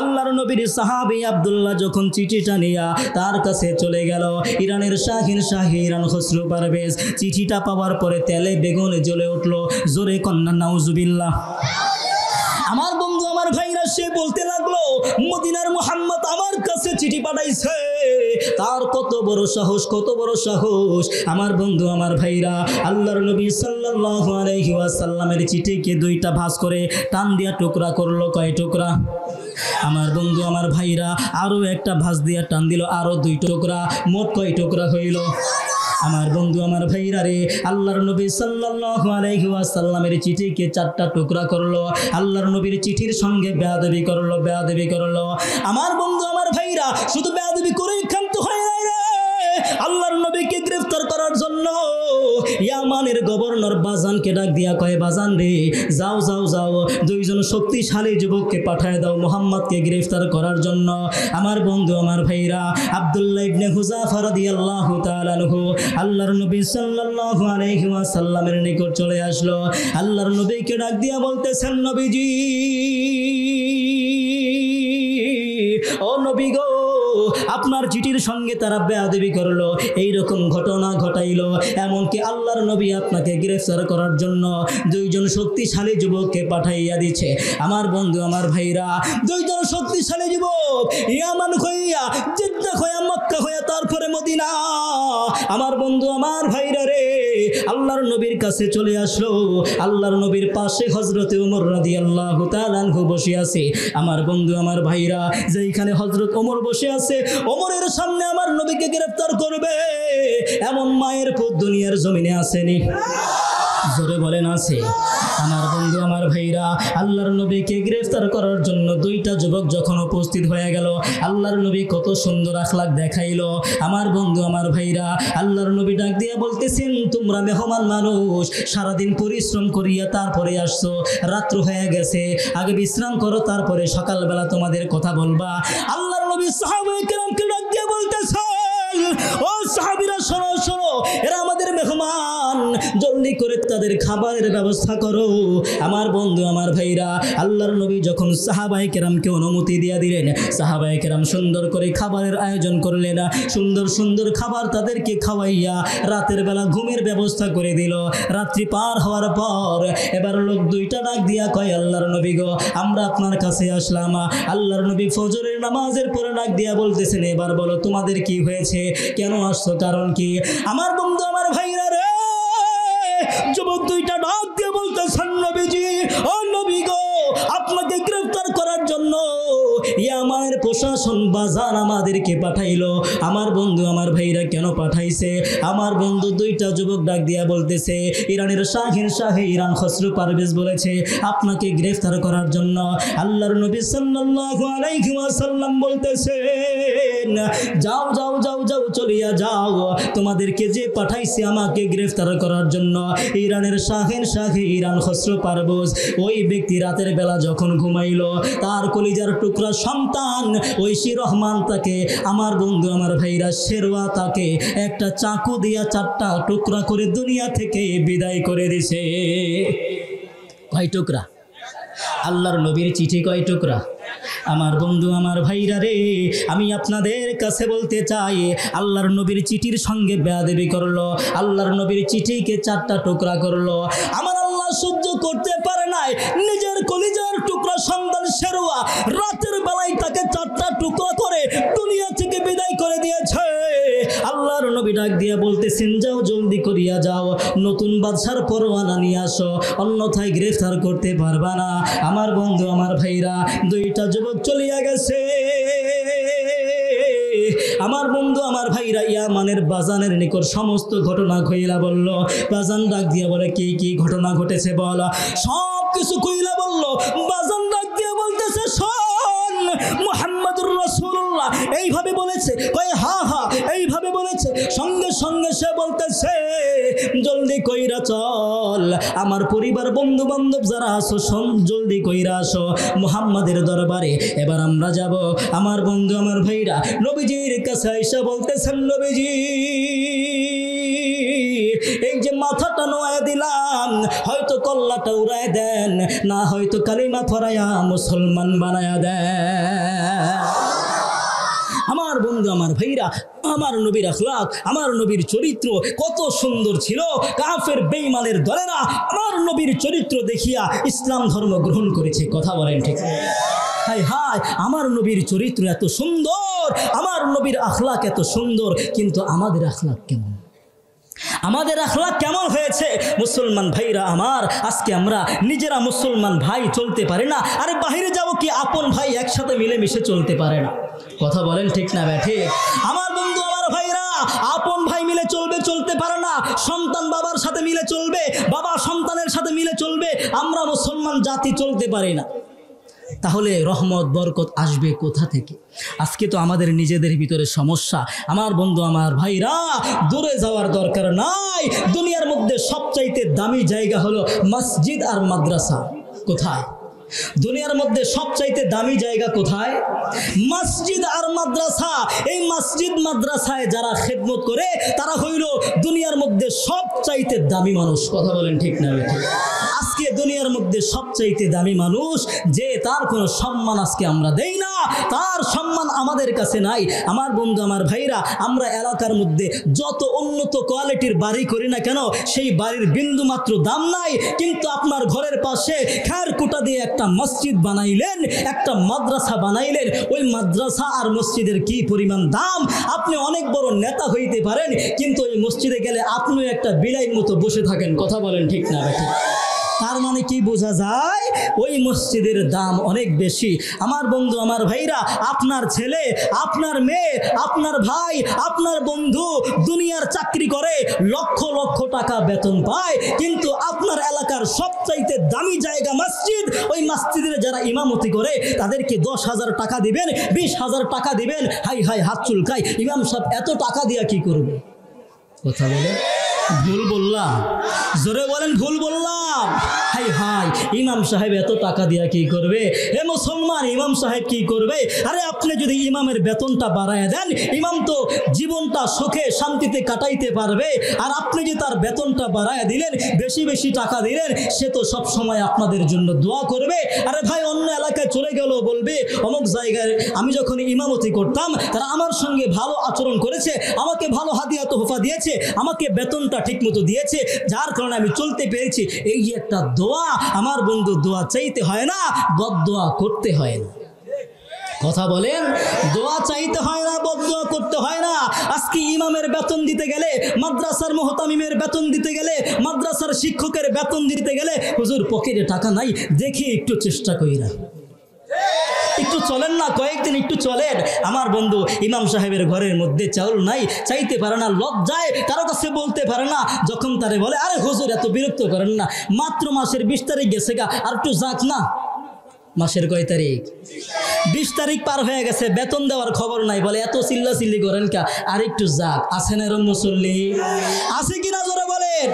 আল্লাহর নবীর সাহাবী আব্দুল্লাহ যখন চিঠিটা নিয়া তার কাছে চলে গেল, ইরানের শাহিন শাহী ইরান খসরু পারভেজ চিঠিটা পাওয়ার পরে তেলে বেগুনে জ্বলে উঠলো। জোরে কন্যা নাউজুবিল্লাহ। আমার বন্ধু আমার ভাইরা, সে বলতে লাগলো, মদিনার মুহাম্মদ আমার কাছে চিঠি পাঠাইছে, তার কত বড় সাহস, কত বড় সাহস। আমার বন্ধু আমার ভাইরা, আল্লাহর নবী সাল্লাল্লাহু আলাইহি ওয়াসাল্লামের চিঠিকে দুইটা ভাঁজ করে টান দিয়া টুকরা করলো। কয় টুকরা? আমার বন্ধু আমার ভাইরা, আরো একটা ভাঁজ দিয়া টান দিল, আরো দুই টুকরা, মোট কয় টুকরা হইল? আমার বন্ধু আমার ভাইরা রে, আল্লাহর নবী সাল্লাল্লাহু আলাইহি ওয়াসাল্লামের চিঠিকে চারটা টুকরা করলো। আল্লাহর নবীর চিঠির সঙ্গে বেয়াদবি করলো, বেয়াদবি করলো। আমার বন্ধু আমার ভাইরা, শুধু বেয়াদবি করেই ক্ষান্ত হয় নাই রে, আল্লাহর নবীকে গ্রেফতার করার জন্য ইয়ামানের গভর্নর বাজানকে ডাক দিয়া কয়, বাজান রে, যাও যাও যাও, দুইজন শক্তিশালী যুবককে পাঠায় দাও মুহাম্মদকে গ্রেফতার করার জন্য। আমার বন্ধু আমার ভাইরা, আব্দুল্লাহ ইবনে হুযাফা রাদিয়াল্লাহু তাআলা আনহু আল্লাহর নবী সাল্লাল্লাহু আলাইহি ওয়াসাল্লামের নিকট চলে আসলো। আল্লাহর নবীকে ডাক দিয়া বলতেছেন, নবীজি, ও নবী গো, আপনার চিঠির সঙ্গে তারা বেয়াদবি করলো, এইরকম ঘটনা ঘটাইলো। এমনকি আল্লাহর নবী আপনাকে গ্রেফতার করার জন্য দুইজন শক্তিশালী যুবককে পাঠাইয়া দিচ্ছে। আমার বন্ধু আমার ভাইরা, দুইজন শক্তিশালী যুবক ইয়ামান হইয়া, জিদ্দা হইয়া, মক্কা হইয়া, তারপরে মদিনা। আমার বন্ধু আমার ভাইরা রে, আল্লাহর নবীর কাছে চলে আসলো। আল্লাহর নবীর পাশে হযরতে ওমর রাদিয়াল্লাহু তাআলা আনহু বসে আছে। আমার বন্ধু আমার ভাইরা, যেইখানে হযরত ওমর বসে আছে, ওমরের সামনে আমার নবীকে গ্রেফতার করবে এমন মায়ের পুত দুনিয়ার জমিনে আসেনি? জোরে বলেন আছে? আমার বন্ধু আমার ভাইরা, আল্লাহর নবীকে গ্রেফতার করার জন্য দুইটা যুবক যখন উপস্থিত হয়ে গেল, আল্লাহর নবী কত সুন্দর আখলাক দেখাইলো। আমার বন্ধু আমার ভাইরা, আল্লাহর নবী ডাক দিয়ে বলতেছেন, তোমরা মেহমান মানুষ, সারাদিন পরিশ্রম করিয়া তারপরে আসছো, রাত্র হয়ে গেছে, আগে বিশ্রাম করো, তারপরে সকালবেলা তোমাদের কথা বলবা। আল্লাহর নবী সাহাবায়ে কেরামকে ডাক দিয়ে বলতেছেন, ও সাহাবীরা শোনো শোনো, এরা আমাদের মেহমান, জলদি করে তাদের খাবারের ব্যবস্থা করো। আমার বন্ধু আমার ভাইরা, আল্লাহর নবী যখন সাহাবায়ে কেরামকে অনুমতি দিয়ে দিলেন, সাহাবায়ে কেরাম সুন্দর করে খাবারের আয়োজন করলেন। সুন্দর সুন্দর খাবার তাদেরকে খাওয়াইয়া রাতের বেলা ঘুমের ব্যবস্থা করে দিল। রাত্রি পার হওয়ার পর এবার লোক দুইটা ডাক দিয়া কয়, আল্লাহর নবী গো, আমরা আপনার কাছে আসলাম। আল্লাহর নবী ফজরের নামাজের পরে ডাক দিয়া বলতেছেন, এবার বলো তোমাদের কি হয়েছে, কেন আসছো, কারণ কি? আমার বন্ধু আমার ভাইরা রে, যুবক দুইটা ডাক দিয়ে বলতেছেন, নবীজি, ও নবী গো, আপনাকে গ্রেফতার করার জন্য ইয়ামানের প্রশাসন বাজার আমাদেরকে পাঠাইলো। আমার বন্ধু আমার ভাইরা, কেন পাঠাইছে? আমার বন্ধু দুইটা যুবক ডাক দিয়া বলতেছে, ইরানের শাহিন শাহে ইরান খসরু পারভেজ বলেছে আপনাকে গ্রেফতার করার জন্য। আল্লাহর নবী সাল্লাল্লাহু আলাইহি ওয়াসাল্লাম বলতেছেন, যাও যাও যাও যাও, চলিয়া যাও, তোমাদেরকে যে পাঠাইছে আমাকে গ্রেফতার করার জন্য, ইরানের শাহিন শাহে ইরান খসরু পারভেজ, ওই ব্যক্তি রাতের বেলা যখন ঘুমাইলো, তার কলিজার টুকরা সন্তান ঐশী রহমান তাকে, আমার বন্ধু আমার ভাইরা, শেরওয়া তাকে একটা চাকু দিয়া 4টা টুকরা করে দুনিয়া থেকে বিদায় করে দিছে। কয় টুকরা? আল্লাহর নবীর চিঠি কয় টুকরা? আমার বন্ধু আমার ভাইরা রে, আমি আপনাদের কাছে বলতে চাই, আল্লাহর নবীর চিঠির সঙ্গে বেয়াদবি করলো, আল্লাহর নবীর চিঠিকে 4টা টুকরা করলো। আমার আল্লাহ সহ্য করতে পারে নাই, নিজের কলিজার টুকরা সন্তান শেরওয়া রাতের বেলায় তাকে 4টা টুকরা করে দুনিয়া থেকে বিদায় করে দিয়েছে। আল্লাহর নবী ডাক দিয়ে বলতেছেন, যাও জলদি করিয়া যাও, নতুন বাদশার পরোয়ানা নিয়ে আসো, অন্যথায় গ্রেফতার করতে পারবা না। আমার বন্ধু আমার ভাইরা, দুইটা যুবক চলিয়া গেছে। আমার বন্ধু আমার ভাইরা ইয়ামানের বাজানের নিকট সমস্ত ঘটনা কইলা বলল। বাজান ডাক দিয়া বলে, কি কি ঘটনা ঘটেছে বল। সব কিছু কইলা বলল। বাজান ডাক দিয়া বলতেছে, শোন, মুহাম্মদুর রাসূলুল্লাহ এইভাবে বলেছে। কয় হ্যাঁ হ্যাঁ এইভাবে বলেছে। সঙ্গে সঙ্গে সে বলতেছে, জলদি কইরা চল, আমার পরিবার বন্ধু বান্ধব যারা আসো জলদি কইরা আসো মুহাম্মাদের দরবারে, এবার আমরা যাব। আমার বন্ধু আমার ভাইরা নবীজির কাছে আইসা বলতেছেন, নবীজি এই যে মাথাটা নোয়া দিলাম, হয়তো কল্লাটা উড়ায় দেন, না হয়তো কালিমা পড়ায়া মুসলমান বানায়া দেন। আমার বন্ধু আমার ভাইরা, আমার নবীর আখলাক, আমার নবীর চরিত্র কত সুন্দর ছিল। কাফের বেঈমানের দলেরা আমার নবীর চরিত্র দেখিয়া ইসলাম ধর্ম গ্রহণ করেছে। কথা বলেন ঠিক? হায় হায়, আমার নবীর চরিত্র এত সুন্দর, আমার নবীর আখলাক এত সুন্দর, কিন্তু আমাদের আখলাক কেমন? আমাদের আখলাক কেমন হয়েছে? মুসলমান ভাইরা আমার, আজকে আমরা নিজেরা মুসলমান ভাই চলতে পারে না, আরে বাহিরে যাব কি আপন ভাই একসাথে মিলেমিশে চলতে পারে না। কথা বলেন ঠিক না ব্যাঠে? আমার বন্ধু আমার ভাইরা, আপন ভাই মিলে চলবে, চলতে পারে না। সন্তান বাবার সাথে মিলে চলবে, বাবা সন্তানের সাথে মিলে চলবে, আমরা মুসলমান জাতি চলতে পারি না। তাহলে রহমত বরকত আসবে কোথা থেকে? আজকে তো আমাদের নিজেদের ভিতরে সমস্যা। আমার বন্ধু আমার ভাইরা, দূরে যাওয়ার দরকার নাই। দুনিয়ার মধ্যে সবচাইতে দামি জায়গা হলো মসজিদ আর মাদ্রাসা। কোথায়? দুনিয়ার মধ্যে সবচাইতে দামি জায়গা কোথায়? মসজিদ আর মাদ্রাসা। এই মসজিদ মাদ্রাসায় যারা খেদমত করে তারা হইল দুনিয়ার মধ্যে সবচাইতে দামি মানুষ। কথা বলেন ঠিক না? আজকে দুনিয়ার মধ্যে সবচাইতে দামি মানুষ যে তার কোনো সম্মান আজকে আমরা দেই না, তার সম্মান আমাদের কাছে নাই। আমার বন্ধু আমার ভাইরা, আমরা এলাকার মধ্যে যত উন্নত কোয়ালিটির বাড়ি করি না কেন, সেই বাড়ির বিন্দু মাত্র দাম নাই। কিন্তু আপনার ঘরের পাশে খেরকুটা দিয়ে একটা মসজিদ বানাইলেন, একটা মাদ্রাসা বানাইলেন, ওই মাদ্রাসা আর মসজিদের কি পরিমাণ দাম। আপনি অনেক বড় নেতা হইতে পারেন, কিন্তু ওই মসজিদে গেলে আপনিও একটা বিলাইয়ের মতো বসে থাকেন। কথা বলেন ঠিক না ঠিক? তার মানে কি বোঝা যায়? ওই মসজিদের দাম অনেক বেশি। আমার বন্ধু আমার ভাইরা, আপনার ছেলে, আপনার মেয়ে, আপনার ভাই, আপনার বন্ধু দুনিয়ার চাকরি করে, লক্ষ লক্ষ টাকা বেতন পায়, কিন্তু আপনার এলাকার সবচাইতে দামি জায়গা মসজিদ, ওই মসজিদের যারা ইমামতি করে তাদেরকে 10,000 টাকা দিবেন, 20,000 টাকা দিবেন। হাই হাই হাত চুলকায়, ইমাম সাহেব এত টাকা দিয়া কি করবে? কথা বলে ভুল বললাম? জোরে বলেন ভুল বললাম? হাই হাই, ইমাম সাহেব এত টাকা দিয়া কি করবে? হে মুসলমান, ইমাম সাহেব কি করবে? আরে আপনি যদি ইমামের বেতনটা বাড়ায় দেন, ইমাম তো জীবনটা সুখে শান্তিতে কাটাইতে পারবে। আর আপনি যে তার বেতনটা বাড়ায় দিলেন, বেশি বেশি টাকা দিলেন, সে তো সব সময় আপনাদের জন্য দোয়া করবে। আরে ভাই, অন্য এলাকায় চলে গেল, বলবে অমুক জায়গায় আমি যখন ইমামতি করতাম তারা আমার সঙ্গে ভালো আচরণ করেছে, আমাকে ভালো হাদিয়া তোহফা দিয়েছে, আমাকে বেতনটা ঠিক মতো দিয়েছে, যার কারণে আমি চলতে পেরেছি। এই যে একটা দোয়া, আমার বন্ধু, দোয়া চাইতে হয় না, বদদোয়া করতে হয় না। কথা বলেন, দোয়া চাইতে হয় না, বদদোয়া করতে হয় না। আজকে ইমামের বেতন দিতে গেলে, মাদ্রাসার মুহতামিমের বেতন দিতে গেলে, মাদ্রাসার শিক্ষকের বেতন দিতে গেলে, হুজুর পকেটে টাকা নাই, দেখি একটু চেষ্টা করি না, একটু চলেন না, কয়েকদিন একটু চলেন। আমার বন্ধু, ইমাম সাহেবের ঘরের মধ্যে চাউল নাই, চাইতে পারে না, লজ্জায় কারো কাছে বলতে পারে না। যখন তারে বলে, আরে হুজুর এত বিরক্ত করেন না, মাত্র মাসের 20 তারিখ গেছে গা, আর একটু যাক না। মাসের কয় তারিখ? 20 তারিখ পার হয়ে গেছে, বেতন দেওয়ার খবর নাই। বলে এত চিল্লা চিল্লি করেন কা, আর একটু যাক। আছেন এরম মুসল্লি? আছে কিনা জোরে বলেন?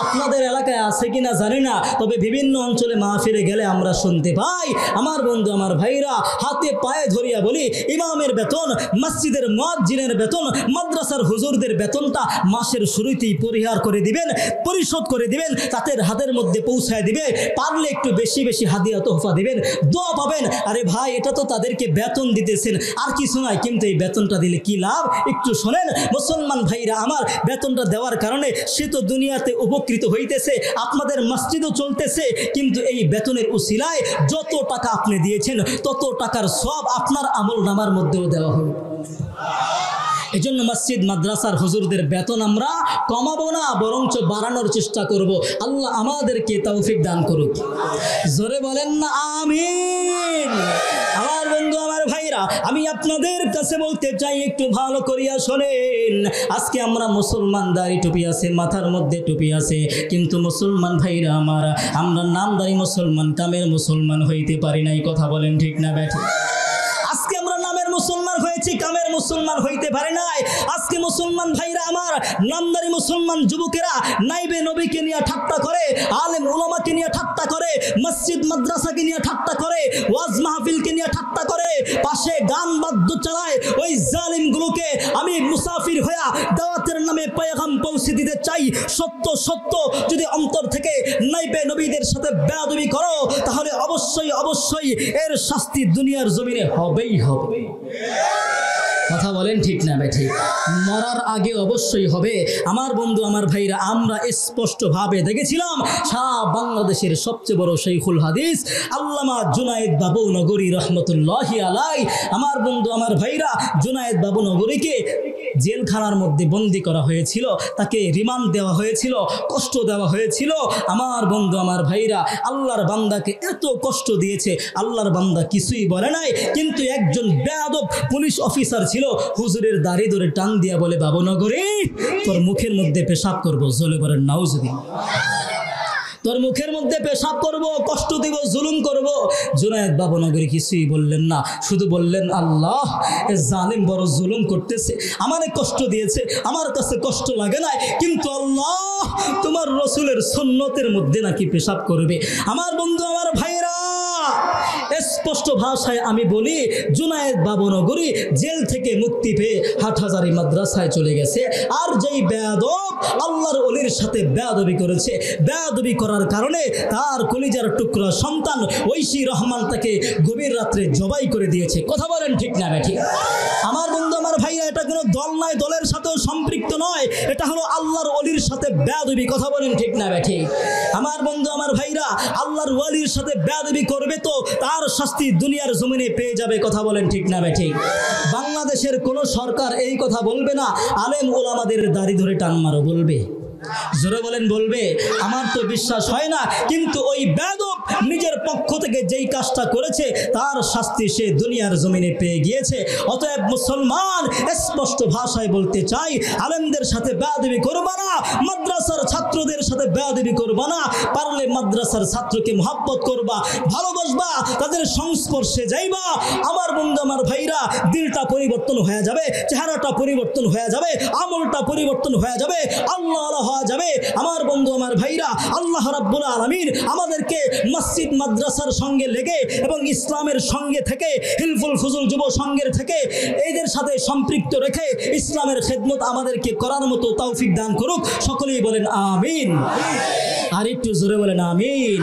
আপনাদের এলাকায় আছে কিনা জানি না, তবে বিভিন্ন অঞ্চলে মাহফিলে গেলে আমরা শুনতে পাই। আমার বন্ধু আমার ভাইরা, হাতে পায়ে ধরিয়া বলি, ইমামের বেতন, মসজিদের মুয়াজ্জিনের বেতন, মাদ্রাসার হুজুরদের বেতনটা মাসের শুরুতেই পরিহার করে দিবেন, পরিশোধ করে দিবেন, তাদের হাতের মধ্যে পৌঁছায় দিবে। পারলে একটু বেশি বেশি হাদিয়া তোহফা দিবেন, দোয়া পাবেন। আরে ভাই, এটা তো তাদেরকে বেতন দিতেছেন, আর কিছু নয়, কিন্তু এই বেতনটা দিলে কি লাভ? একটু শোনেন মুসলমান ভাইরা আমার, বেতনটা দেওয়ার কারণে সে তো দুনিয়াতে উপকৃত হইতেছে, আপনাদের মসজিদও চলতেছে, কিন্তু এই বেতনের উসিলায় যত টাকা আপনি দিয়েছেন তত টাকার সব আপনার আমল নামার মধ্যেও দেওয়া হবে। এজন্য মসজিদ মাদ্রাসার হুজুরদের বেতন আমরা কমাবো না, বরঞ্চ বাড়ানোর চেষ্টা করব। আল্লাহ আমাদেরকে তৌফিক দান করুক। জোরে বলেন না আমিন। আমার বন্ধু আমার ভাইরা, আমি আপনাদের কাছে বলতে চাই, একটু ভালো করিয়া শোনেন। আজকে আমরা মুসলমান, দাড়ি টুপি আছে, মাথার মধ্যে টুপি আছে, কিন্তু মুসলমান ভাইরা আমার, আমরা নামদারি মুসলমান, কামের মুসলমান হইতে পারি নাই। কথা বলেন ঠিক না ব্যাঠি? আজকে আমরা নামের মুসলমান হয়েছি, কামের মুসলমান হইতে পারে নাই। আজকে মুসলমান ভাইরা আমার, নামদারি মুসলমান যুবকেরা নাইবে নবীকে নিয়ে ঠাট্টা করে, আলেম উলামাকে নিয়ে ঠাট্টা করে, মসজিদ মাদ্রাসাকে নিয়ে ঠাট্টা করে, ওয়াজ মাহফিলকে নিয়ে ঠাট্টা করে, পাশে গান বাদ্য চালায়। ওই জালিমগুলোকে আমি মুসাফির হইয়া দাওয়াতের নামে পেগাম পৌঁছে দিতে চাই। সত্য সত্য যদি অন্তর থেকে নাইবে নবীদের সাথে বেয়াদবি করো, তাহলে অবশ্যই অবশ্যই এর শাস্তি দুনিয়ার জমিনে হবেই হবে। কথা বলেন ঠিক না ঠিক? মরার আগে অবশ্যই হবে। আমার বন্ধু আমার ভাইরা, আমরা স্পষ্টভাবে দেখেছিলাম সারা বাংলাদেশের সবচেয়ে বড় শাইখুল হাদিস আল্লামা জুনায়েদ বাবু নগরী রহমতুল্লাহি আলাই, আমার বন্ধু আমার ভাইরা, জুনায়েদ বাবু নগরীকে জেলখানার মধ্যে বন্দি করা হয়েছিল, তাকে রিমান্ড দেওয়া হয়েছিল, কষ্ট দেওয়া হয়েছিল। আমার বন্ধু আমার ভাইরা, আল্লাহর বান্দাকে এত কষ্ট দিয়েছে, আল্লাহর বান্দা কিছুই বলে নাই, কিন্তু একজন বেয়াদব পুলিশ অফিসার ছিল, হুজুরের দাড়ি ধরে টান দিয়া বলে, বাবু নগরী, তোর মুখের মধ্যে পেশাব করবো। জোরে বলেন নাউজুবিল্লাহ। তোর মুখের মধ্যে পেশাব করব, কষ্ট দিব, জুলুম করব। জুনায়েদ বাবু নগরী কিছুই বললেন না, শুধু বললেন, আল্লাহ, এ জালিম বড় জুলুম করতেছে, আমারে কষ্ট দিয়েছে, আমার কাছে কষ্ট লাগে নাই, কিন্তু আল্লাহ তোমার রসুলের সুন্নতের মধ্যে নাকি পেশাব করবে। আমার বন্ধু আমার ভাইরা, স্পষ্ট ভাষায় আমি বলি, জুনায়েদ বাবু নগরী জেল থেকে মুক্তি পেয়ে হাটহাজারী মাদ্রাসায় চলে গেছে। আর যেই বেয়াদব আল্লাহর ওলির সাথে বেয়াদবি করেছে। বেয়াদবি করার কারণে তার কলিজার টুকরা সন্তান ঐশী রহমান তাকে গভীর রাত্রে জবাই করে দিয়েছে। কথা বলেন ঠিক না ঠিক? আমার বন্ধু আমার ভাইরা, এটা কোনো দল নয়, দলের সাথেও সম্পৃক্ত নয়, এটা হলো আল্লাহর ওলির সাথে বেয়াদবি। কথা বলেন ঠিক না ঠিক? আমার বন্ধু আমার ভাইরা, আল্লাহর ওলির সাথে বেয়াদবি করবে তো তার শাস্তি দুনিয়ার জমিনে পেয়ে যাবে। কথা বলেন ঠিক না ঠিক? বাংলাদেশের কোনো সরকার এই কথা বলবে না আলেম ওলামাদের দাড়ি ধরে টান মারো, বলবে? জোরে বলেন, বলবে? আমার তো বিশ্বাস হয় না। কিন্তু ওই বেয়াদব নিজের পক্ষ থেকে যেই কাজটা করেছে তার শাস্তি সে দুনিয়ার জমিনে পেয়ে গিয়েছে। অতএব মুসলমান, স্পষ্ট ভাষায় বলতে চাই, আলেমদের সাথে বেয়াদবি করবা না, মাদ্রাসার ছাত্রদের সাথে বেয়াদবি করবা না। পারলে মাদ্রাসার ছাত্রকে মহব্বত করবা, ভালোবাসবা, তাদের সংস্পর্শে যাইবা। আমার বন্ধু আমার ভাইরা, দিলটা পরিবর্তন হয়ে যাবে, চেহারাটা পরিবর্তন হয়ে যাবে, আমলটা পরিবর্তন হয়ে যাবে, আল্লাহ যাবে। আমার বন্ধু আমার ভাইরা, আল্লাহ রাব্বুল আলামিন আমাদেরকে মসজিদ মাদ্রাসার সঙ্গে লেগে এবং ইসলামের সঙ্গে থেকে, হিলফুল ফুজুল যুব সংঘের থেকে এদের সাথে সম্পৃক্ত রেখে ইসলামের খেদমত আমাদেরকে করার মতো তৌফিক দান করুক। সকলেই বলেন আমিন। আর একটু জোরে বলেন আমিন।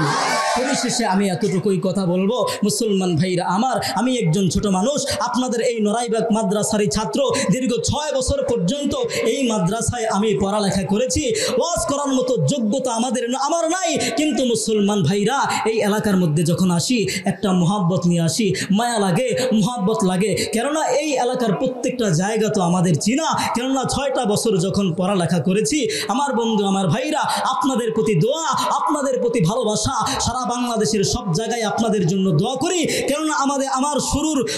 পরিশেষে আমি এতটুকুই কথা বলবো, মুসলমান ভাইরা আমার, আমি একজন ছোট মানুষ, আপনাদের এই নড়াইবাগ মাদ্রাসারই ছাত্র। দীর্ঘ 6 বছর পর্যন্ত এই মাদ্রাসায় আমি পড়ালেখা করেছি। ওয়াজ করার মতো যোগ্যতা আমার নাই, কিন্তু মুসলমান ভাইরা, এই এলাকার মধ্যে যখন আসি একটা মহব্বত নিয়ে আসি, মায়া লাগে, মহব্বত লাগে। কেননা এই এলাকার প্রত্যেকটা জায়গা তো আমাদের চিনা। কেননা 6টা বছর যখন পড়ালেখা করেছি, আমার বন্ধু আমার ভাইরা, আপনাদের প্রতি দোয়া, আপনাদের প্রতি ভালোবাসা, সারা বাংলাদেশের সব জায়গায় আপনাদের জন্য দোয়া করি। কেননা আমার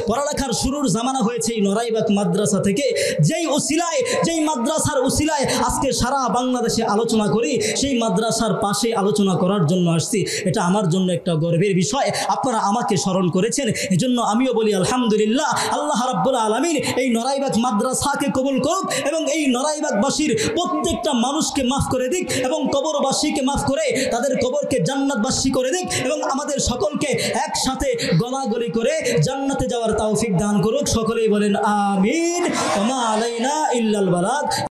পড়ালেখার শুরুর জামানা হয়েছে এই নড়াইবাগ মাদ্রাসা থেকে। যেই উসিলায়, যেই মাদ্রাসার উসিলায় আজকে সারা বাংলাদেশে আলোচনা করি, সেই মাদ্রাসার পাশে আলোচনা করার জন্য আসছি। এটা আমার জন্য একটা গর্বের বিষয়। আপনারা আমাকে স্মরণ করেছেন, এজন্য আমিও বলি আলহামদুলিল্লাহ। আল্লাহ রাব্বুল আলামিন এই নড়াইবাগ মাদ্রাসাকে কবুল করুক এবং এই নড়াইবাগবাসীর প্রত্যেকটা মানুষকে মাফ করে দিক এবং কবরবাসীকে মাফ করে তাদের কবরকে জান্নাতবাসী করে দিক এবং আমাদের সকলকে একসাথে গলাগলি করে জান্নাতে যাওয়ার তৌফিক দান করুক। সকলেই বলেন আমিন। ওয়া মা আলাইনা ইল্লাল বালাগ।